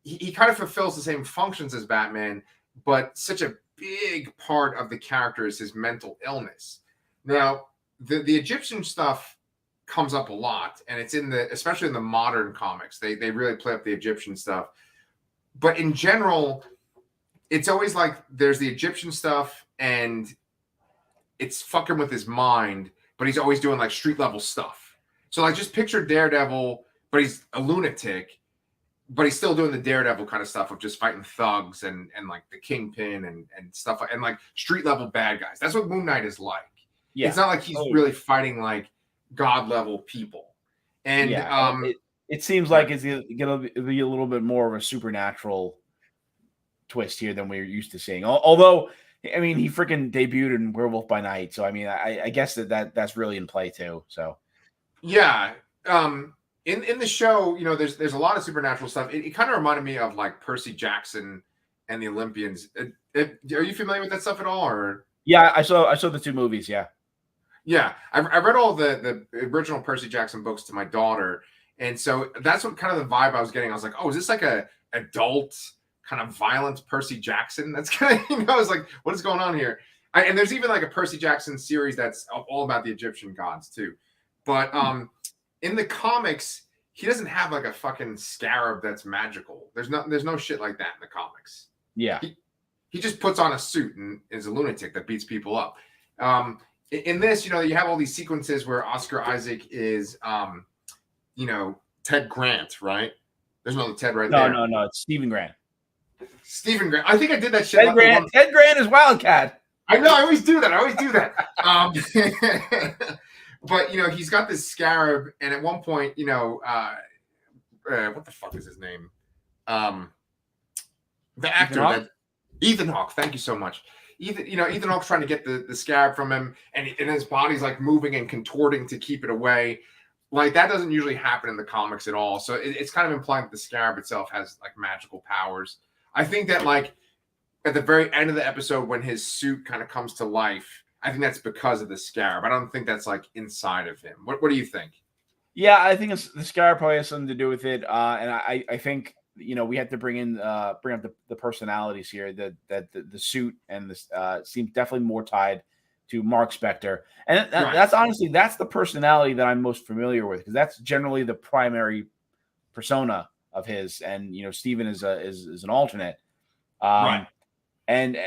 he kind of fulfills the same functions as Batman, but such a big part of the character is his mental illness. Now, the Egyptian stuff comes up a lot, and it's especially in the modern comics. They really play up the Egyptian stuff. But in general, it's always like there's the Egyptian stuff, and it's fucking with his mind, but he's always doing like street level stuff. So like just picture Daredevil, but he's a lunatic, but he's still doing the Daredevil kind of stuff of just fighting thugs and like the Kingpin and stuff, and like street level bad guys. That's what Moon Knight is like. Yeah. It's not like he's really fighting like god level people. And it seems like it's gonna be a little bit more of a supernatural twist here than we're used to seeing. Although, I mean, he freaking debuted in Werewolf by Night, so I mean, I guess that's really in play too. So yeah. In the show, there's a lot of supernatural stuff. It kind of reminded me of like Percy Jackson and the Olympians. Are you familiar with that stuff at all? Or yeah, I saw the 2 movies. Yeah. I read all the original Percy Jackson books to my daughter, and so that's what kind of the vibe I was getting. I was like, oh, is this like a adult kind of violent Percy Jackson? That's kind of I was like, what is going on here? And there's even like a Percy Jackson series that's all about the Egyptian gods too, but in the comics, he doesn't have like a fucking scarab that's magical. There's no shit like that in the comics. Yeah. He just puts on a suit and is a lunatic that beats people up. In this, you have all these sequences where Oscar Isaac is, Ted Grant, right? There's no Ted right there. No, it's Stephen Grant. Stephen Grant. I think I did that shit. Ted Grant is Wildcat. I know. I always do that. But he's got this scarab, and at one point, what the fuck is his name? The actor Ethan Hawke. Thank you so much. Ethan Hawke's trying to get the scarab from him, and his body's like moving and contorting to keep it away. Like that doesn't usually happen in the comics at all. So it's kind of implying that the scarab itself has like magical powers. I think that like at the very end of the episode when his suit kind of comes to life, I think that's because of the scarab. I don't think that's like inside of him. What do you think? Yeah, I think the scarab probably has something to do with it. And I think we have to bring up the personalities here. That the suit and the seems definitely more tied to Mark Spector, and that's honestly that's the personality that I'm most familiar with because that's generally the primary persona of his. And Steven is an alternate. Right. And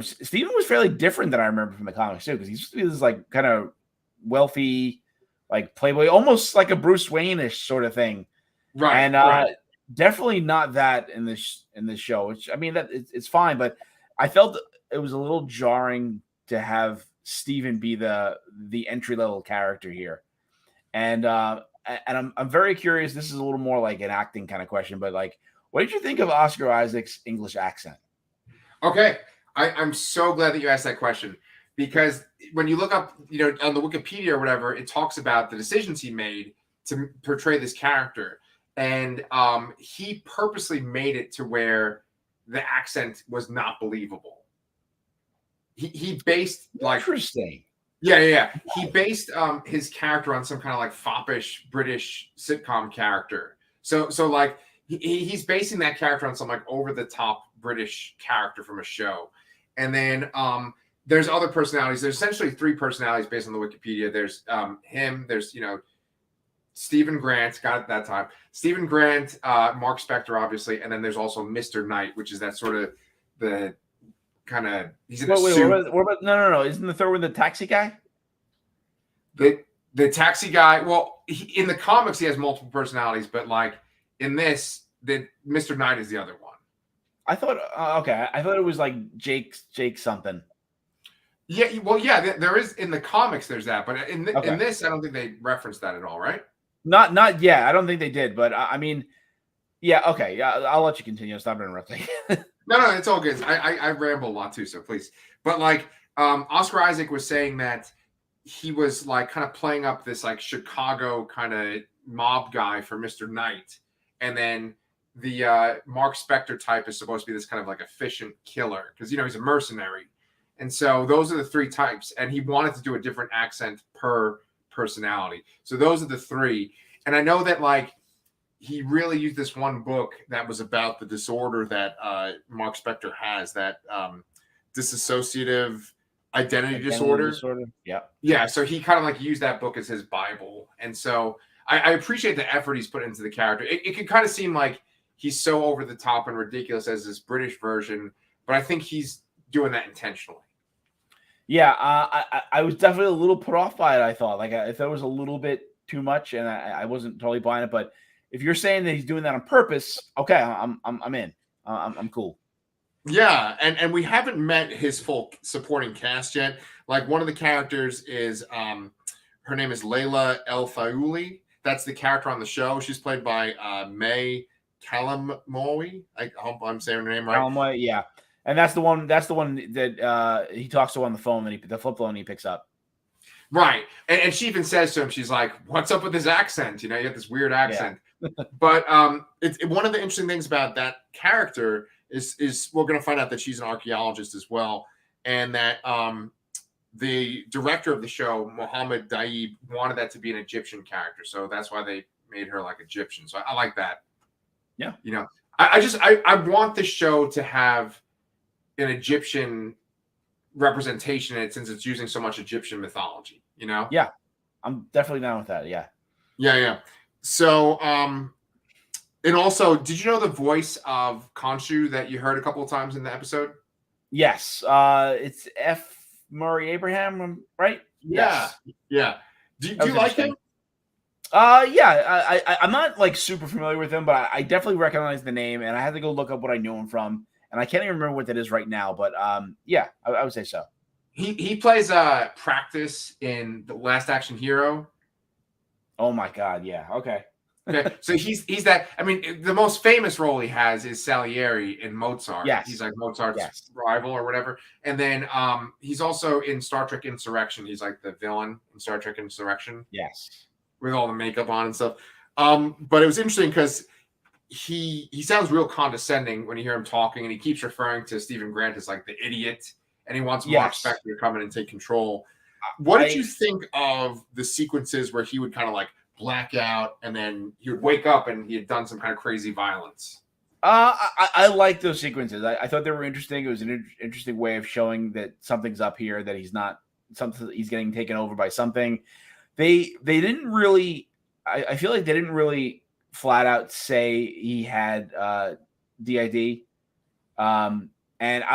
Steven was fairly different than I remember from the comics too, because he's this like kind of wealthy, like playboy, almost like a Bruce Wayne-ish sort of thing. Right. And Right. definitely not that in this show. Which I mean, that it's fine, but I felt it was a little jarring to have Steven be the entry level character here. And I'm very curious. This is a little more like an acting kind of question, but like, what did you think of Oscar Isaac's English accent? Okay. I'm so glad that you asked that question because when you look up, on the Wikipedia or whatever, it talks about the decisions he made to portray this character. And he purposely made it to where the accent was not believable. He based like Interesting. yeah. He based his character on some kind of like foppish British sitcom character. So like he's basing that character on some like over the top British character from a show. And then there's other personalities. There's essentially three personalities based on the Wikipedia. There's him, there's Stephen Grant, got it that time. Stephen Grant, Mark Spector, obviously, and then there's also Mr. Knight, which is that sort of the kind of he's in a suit. What about no? Isn't the third one the taxi guy? The taxi guy. Well, in the comics he has multiple personalities, but like in this, the Mr. Knight is the other one. I thought okay. I thought it was like Jake something. Yeah, well, yeah, there is in the comics. There's that, but in this, I don't think they referenced that at all, right? Not yeah. I don't think they did, but I mean, yeah, okay. Yeah, I'll let you continue. Stop interrupting. No, it's all good. I ramble a lot too, so please. But like, Oscar Isaac was saying that he was like kind of playing up this like Chicago kind of mob guy for Mr. Knight, and then the Mark Spector type is supposed to be this kind of like efficient killer because he's a mercenary, and so those are the three types, and he wanted to do a different accent per personality. So those are the three, and I know that like he really used this one book that was about the disorder that Mark Spector has, that dissociative identity disorder. Yeah. Yeah. So he kind of like used that book as his Bible. And so I appreciate the effort he's put into the character. It can kind of seem like he's so over the top and ridiculous as this British version, but I think he's doing that intentionally. Yeah. I was definitely a little put off by it. I thought it was a little bit too much, and I wasn't totally buying it, but if you're saying that he's doing that on purpose, okay, I'm in. I'm cool. Yeah, and we haven't met his full supporting cast yet. Like one of the characters is her name is Layla El Faouli. That's the character on the show. She's played by May Calamawy. I hope I'm saying her name right. Calamawy, yeah. And that's the one that he talks to on the phone, and the flip phone he picks up. Right. And she even says to him, she's like, what's up with his accent? You have this weird accent. Yeah. But it's one of the interesting things about that character is we're going to find out that she's an archaeologist as well. And that the director of the show, Mohammed Daib, wanted that to be an Egyptian character. So that's why they made her like Egyptian. So I like that. Yeah. I want the show to have an Egyptian representation in it since it's using so much Egyptian mythology, Yeah. I'm definitely down with that. Yeah. Yeah. So, and also, did you know the voice of Khonshu that you heard a couple of times in the episode? Yes. It's F. Murray Abraham, right? Yeah. Yes. Yeah. Do you like him? Yeah. I'm not like super familiar with him, but I definitely recognize the name, and I had to go look up what I knew him from, and I can't even remember what that is right now. But yeah, I would say so. He plays Practice in The Last Action Hero. Oh my God! Yeah. Okay. Okay. So he's that. I mean, the most famous role he has is Salieri in Mozart. Yes. He's like Mozart's rival or whatever. And then he's also in Star Trek Insurrection. He's like the villain in Star Trek Insurrection. Yes. With all the makeup on and stuff. But it was interesting because he sounds real condescending when you hear him talking, and he keeps referring to Stephen Grant as like the idiot, and he wants Mark Spector to come in and take control. What did you think of the sequences where he would kind of like black out and then he would wake up and he had done some kind of crazy violence? I like those sequences. I thought they were interesting. It was an interesting way of showing that something's up here, that he's not something, he's getting taken over by something. They didn't really, I feel like they didn't really flat out say he had DID. And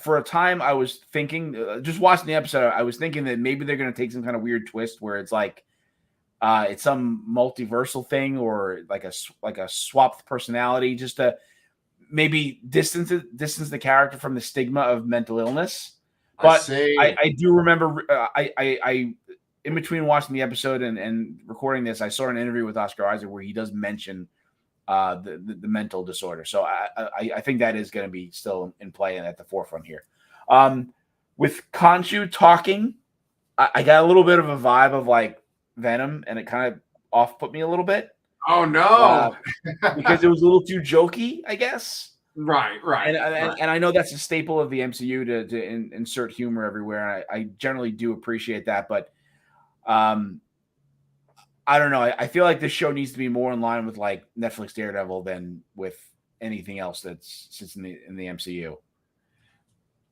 for a time, I was thinking, just watching the episode, I was thinking that maybe they're going to take some kind of weird twist where it's like, it's some multiversal thing or like a swapped personality, just to maybe distance the character from the stigma of mental illness. I But see. I do remember I in between watching the episode and recording this, I saw an interview with Oscar Isaac where he does mention the mental disorder. So I think that is going to be still in play and at the forefront here. With Khonshu talking, I got a little bit of a vibe of like Venom, and it kind of off put me a little bit. Oh no. Because it was a little too jokey, I guess. Right. And I know that's a staple of the MCU to insert humor everywhere. I generally do appreciate that, but I don't know. I feel like this show needs to be more in line with like Netflix Daredevil than with anything else that sits in the MCU.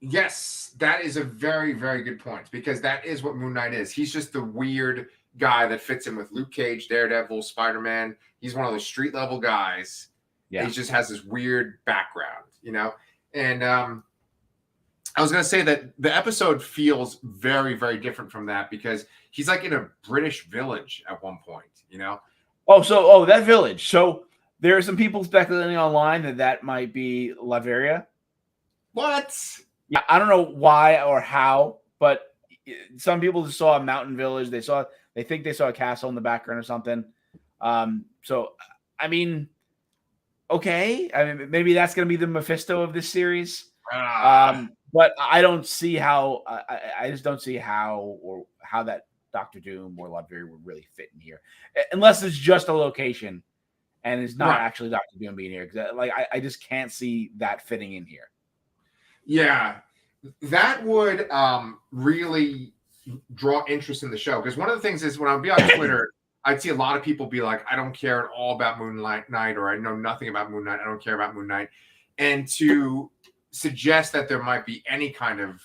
Yes, that is a very, very good point, because that is what Moon Knight is. He's just the weird guy that fits in with Luke Cage, Daredevil, Spider-Man. He's one of those street level guys. Yeah. He just has this weird background, you know? And I was going to say that the episode feels very, very different from that, because he's like in a British village at one point, you know? Oh, that village. So there are some people speculating online that might be Latveria. What? Yeah, I don't know why or how, but some people just saw a mountain village. They think they saw a castle in the background or something. So I mean, okay. I mean, maybe that's going to be the Mephisto of this series. But I don't see how. I just don't see how that Doctor Doom or Latveria would really fit in here, unless it's just a location and it's not actually Doctor Doom being here. Because I just can't see that fitting in here. Yeah, that would really draw interest in the show, because one of the things is when I'd be on Twitter, I'd see a lot of people be like, I don't care at all about Moon Knight, or I know nothing about Moon Knight. I don't care about Moon Knight. And to suggest that there might be any kind of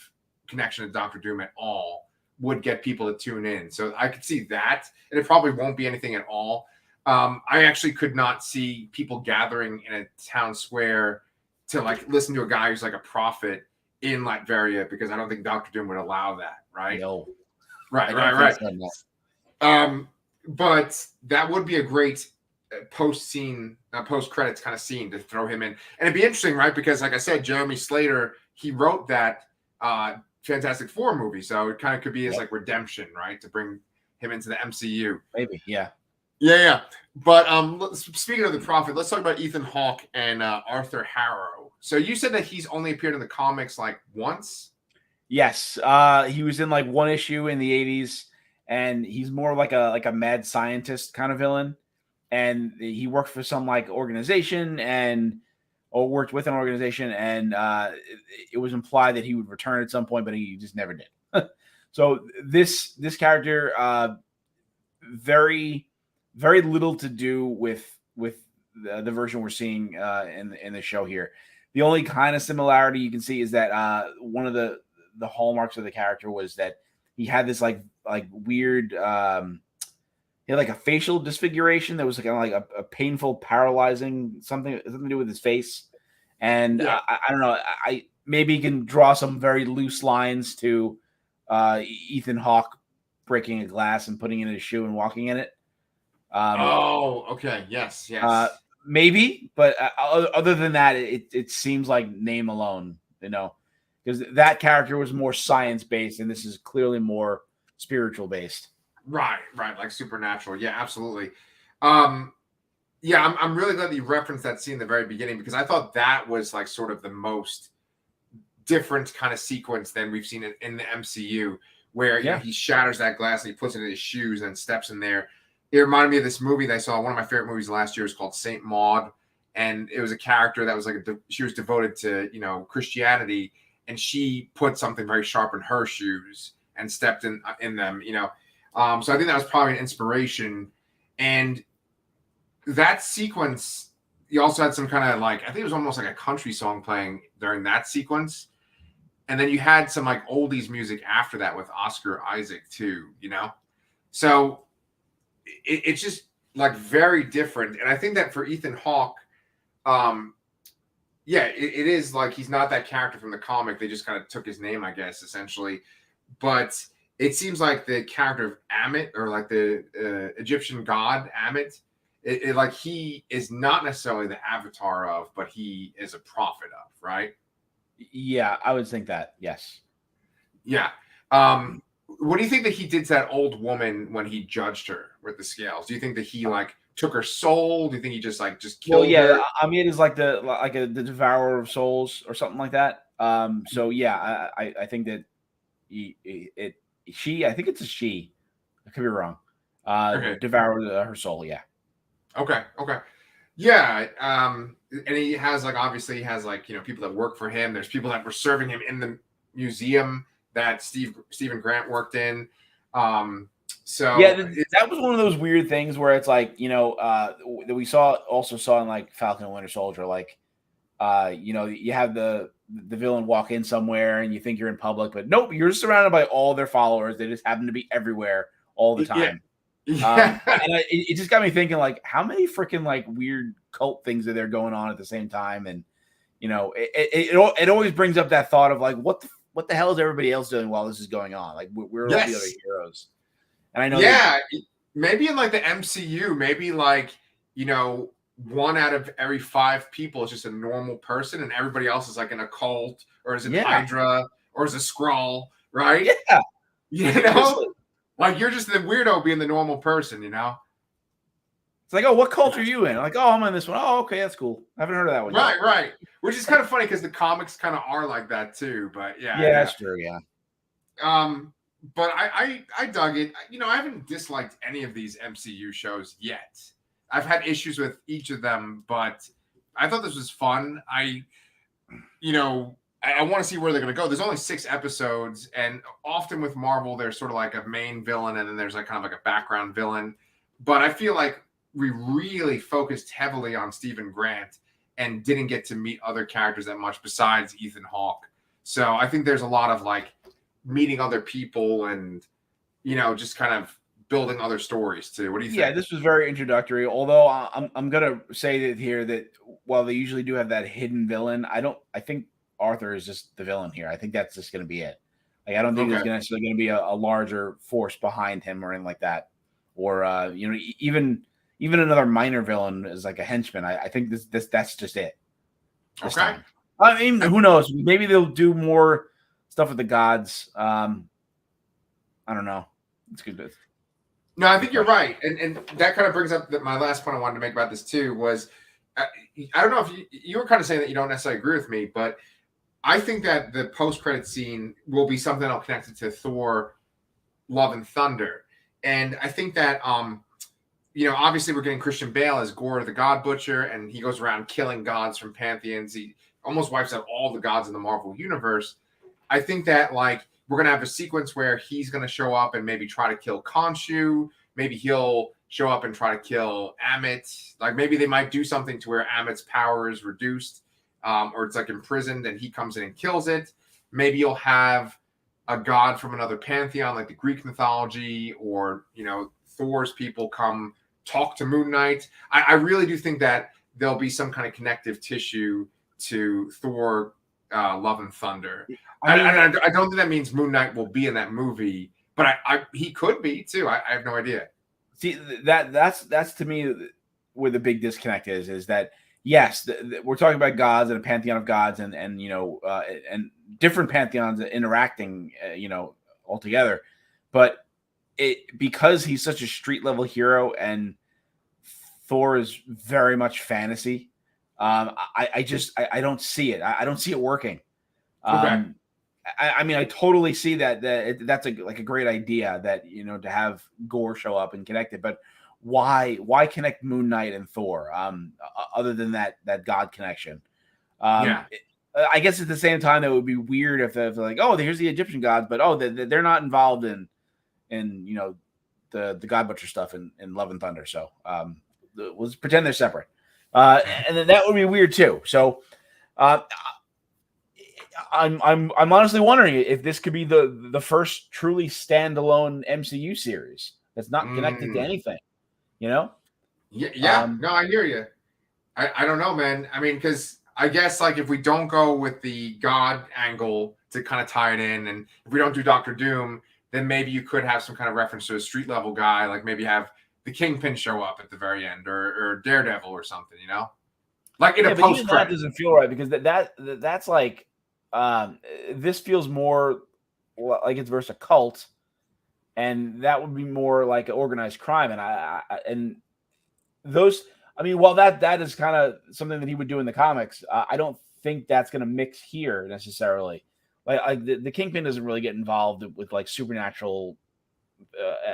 connection to Doctor Doom at all would get people to tune in. So I could see that, and it probably won't be anything at all. I actually could not see people gathering in a town square to like listen to a guy who's like a prophet in Latveria, because I don't think Doctor Doom would allow that, right? No. Right. But that would be a great post-credits kind of scene to throw him in. And it'd be interesting, right? Because like I said, Jeremy Slater, he wrote that Fantastic Four movie. So it kind of could be his like redemption, right? To bring him into the MCU. Maybe, yeah. Yeah. But speaking of the prophet, let's talk about Ethan Hawke and Arthur Harrow. So you said that he's only appeared in the comics like once? Yes. He was in like one issue in the 80s, and he's more like a mad scientist kind of villain. And he worked for some like organization or worked with an organization, and it was implied that he would return at some point, but he just never did. So this character, very, very little to do with the version we're seeing in the show here. The only kind of similarity you can see is that one of the hallmarks of the character was that he had this like weird, he had like a facial disfiguration that was kind of like a painful, paralyzing something to do with his face. And I don't know, I maybe can draw some very loose lines to Ethan Hawke breaking a glass and putting it in his shoe and walking in it. Okay. Yes. Maybe, but other than that, it seems like name alone, you know, because that character was more science based, and this is clearly more spiritual based. Right, like supernatural. Yeah, absolutely. I'm really glad that you referenced that scene in the very beginning, because I thought that was like sort of the most different kind of sequence than we've seen in the MCU, where you know, he shatters that glass and he puts it in his shoes and steps in there. It reminded me of this movie that I saw. One of my favorite movies last year is called Saint Maud, and it was a character that was like she was devoted to Christianity, and she put something very sharp in her shoes and stepped in them. So I think that was probably an inspiration. And that sequence, you also had some kind of like, I think it was almost like a country song playing during that sequence. And then you had some like oldies music after that with Oscar Isaac too, So it's just like very different. And I think that for Ethan Hawke, it is like he's not that character from the comic. They just kind of took his name, I guess, essentially. But it seems like the character of Ammit, or like the Egyptian god Ammit, like he is not necessarily the avatar of, but he is a prophet of, right? Yeah, I would think that. Yes. Yeah. What do you think that he did to that old woman when he judged her with the scales? Do you think that he like took her soul? Do you think he just killed her? I mean, it is like the devourer of souls or something like that. So yeah, I think that I think it's a she. I could be wrong. Okay. Devoured her soul. Yeah. Okay. Yeah. And he has obviously he has people that work for him. There's people that were serving him in the museum that Stephen Grant worked in. So yeah, that was one of those weird things where it's like, that we also saw in like Falcon and Winter Soldier, like, you have the villain walk in somewhere and you think you're in public, but nope, you're surrounded by all their followers. They just happen to be everywhere all the time. Yeah. And it just got me thinking, like, how many freaking like weird cult things are there going on at the same time? And it always brings up that thought of like, what the hell is everybody else doing while this is going on? Like, we're all the other heroes. And I know, maybe in like the MCU, maybe one out of every 5 people is just a normal person, and everybody else is like in a cult, or is it Hydra, or is it Skrull, right? Yeah. Like you're just the weirdo being the normal person, It's like, oh, what cult are you in? Like, oh, I'm in this one. Oh, okay, that's cool. I haven't heard of that one. Right. Which is kind of funny because the comics kind of are like that too. But yeah, that's true. Yeah. But I dug it. I haven't disliked any of these MCU shows yet. I've had issues with each of them, but I thought this was fun. I want to see where they're going to go. There's only 6 episodes, and often with Marvel, there's sort of like a main villain, and then there's like kind of like a background villain. But I feel like we really focused heavily on Stephen Grant and didn't get to meet other characters that much besides Ethan Hawke. So I think there's a lot of like meeting other people and, just kind of building other stories too. What do you think? Yeah, this was very introductory. Although I'm gonna say that here that while they usually do have that hidden villain, I think Arthur is just the villain here. I think that's just gonna be it. Like, I don't think there's necessarily gonna be a larger force behind him or anything like that, or even another minor villain is like a henchman. I think that's just it. This time. I mean, who knows? Maybe they'll do more stuff with the gods. I don't know. It's good. No, I think you're right, and that kind of brings up my last point I wanted to make about this too was, I don't know if you were kind of saying that you don't necessarily agree with me, but I think that the post-credit scene will be something I'll connect it to Thor, Love and Thunder, and I think that obviously we're getting Christian Bale as Gore the God Butcher, and he goes around killing gods from pantheons. He almost wipes out all the gods in the Marvel universe. I think that we're going to have a sequence where he's going to show up and maybe try to kill Khonshu. Maybe he'll show up and try to kill Ammit. Like, maybe they might do something to where Ammit's power is reduced, or it's like imprisoned and he comes in and kills it. Maybe you'll have a god from another pantheon, like the Greek mythology, or, Thor's people come talk to Moon Knight. I really do think that there'll be some kind of connective tissue to Thor, Love and Thunder. I don't think that means Moon Knight will be in that movie, but he could be too. I have no idea. See, that's to me where the big disconnect is that yes, we're talking about gods and a pantheon of gods, and and different pantheons interacting, all together, but because he's such a street level hero and Thor is very much fantasy. I don't see it. I don't see it working. I mean, I totally see that's a great idea that, to have Gore show up and connect it, but why connect Moon Knight and Thor, other than that God connection? I guess at the same time, it would be weird if they're like, oh, here's the Egyptian gods, but they're not involved in the God Butcher stuff in Love and Thunder. So let's pretend they're separate. And then that would be weird too. So I'm honestly wondering if this could be the first truly standalone MCU series that's not connected to anything, No, I hear you. I don't know, man. I mean, because I guess if we don't go with the God angle to kind of tie it in, and if we don't do Doctor Doom, then maybe you could have some kind of reference to a street level guy, like maybe have the Kingpin show up at the very end, or Daredevil or something, like in a but post even that credit. doesn't feel right because that's like this feels more like it's versus a cult, and that would be more like organized crime, and those. I mean, while that is kind of something that he would do in the comics, I don't think that's going to mix here necessarily. Like the Kingpin doesn't really get involved with like supernatural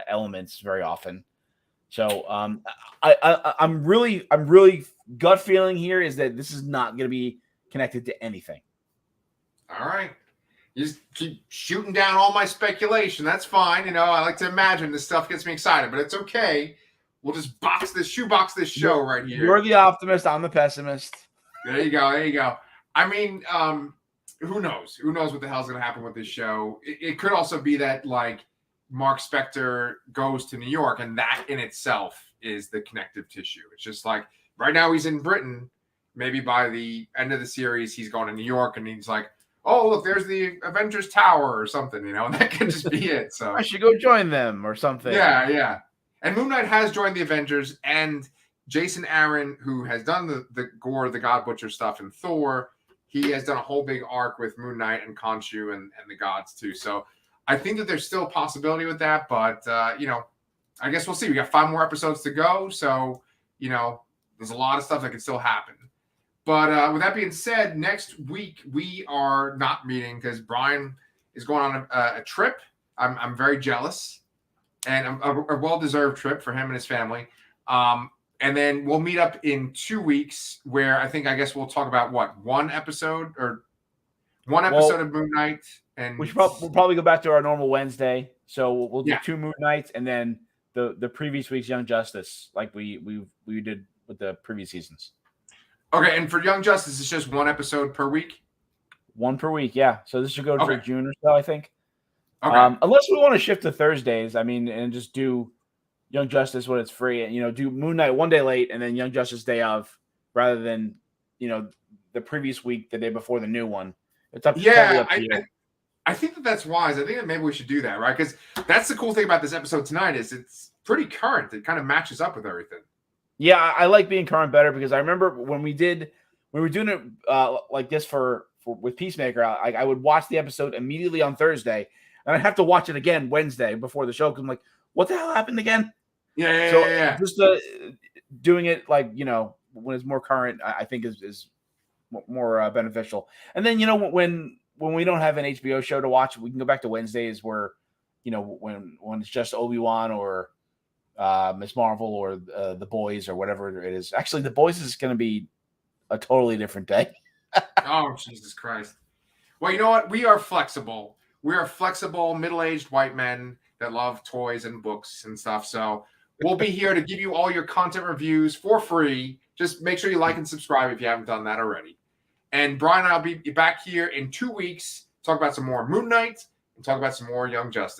elements very often. So I'm really gut feeling here is that this is not going to be connected to anything. All right. You just keep shooting down all my speculation. That's fine. I like to imagine this stuff gets me excited, but it's okay. We'll just shoebox this show right here. You're the optimist. I'm the pessimist. There you go. I mean, who knows? Who knows what the hell's going to happen with this show? It could also be that, like, Mark Spector goes to New York, and that in itself is the connective tissue. It's just like, right now he's in Britain. Maybe by the end of the series, he's going to New York, and he's like, oh, look, there's the Avengers Tower or something, and that could just be it. So I should go join them or something. Yeah. And Moon Knight has joined the Avengers, and Jason Aaron, who has done the Gore, the God Butcher stuff in Thor, he has done a whole big arc with Moon Knight and Khonshu and the gods too. So I think that there's still a possibility with that, but I guess we'll see. We got 5 more episodes to go, so there's a lot of stuff that can still happen. But with that being said, next week we are not meeting because Brian is going on a trip. I'm very jealous. And a well-deserved trip for him and his family. And then we'll meet up in 2 weeks where I guess we'll talk about one episode of Moon Knight. And we'll probably go back to our normal Wednesday. So we'll do 2 Moon Knights and then the previous week's Young Justice, like we did with the previous seasons. Okay, and for Young Justice, it's just 1 episode per week? 1 per week, yeah. So this should go for June or so, I think. Okay. Unless we want to shift to Thursdays, and just do Young Justice when it's free, and do Moon Knight 1 day late, and then Young Justice day of, rather than the previous week, the day before the new one. It's up. Yeah, to you. I think that's wise. I think that maybe we should do that, right? Because that's the cool thing about this episode tonight is it's pretty current. It kind of matches up with everything. Yeah, I like being current better because I remember when we were doing it like this with Peacemaker, I would watch the episode immediately on Thursday. And I'd have to watch it again Wednesday before the show because I'm like, what the hell happened again? Yeah. Just doing it like, when it's more current, I think is more beneficial. And then, when we don't have an HBO show to watch, we can go back to Wednesdays where, when it's just Obi-Wan or Miss Marvel or The Boys or whatever it is. Actually, The Boys is going to be a totally different day. Oh, Jesus Christ. Well, you know what? We are flexible. We are flexible, middle-aged white men that love toys and books and stuff. So we'll be here to give you all your content reviews for free. Just make sure you like and subscribe if you haven't done that already. And Brian and I will be back here in 2 weeks, talk about some more Moon Knight and talk about some more Young Justice.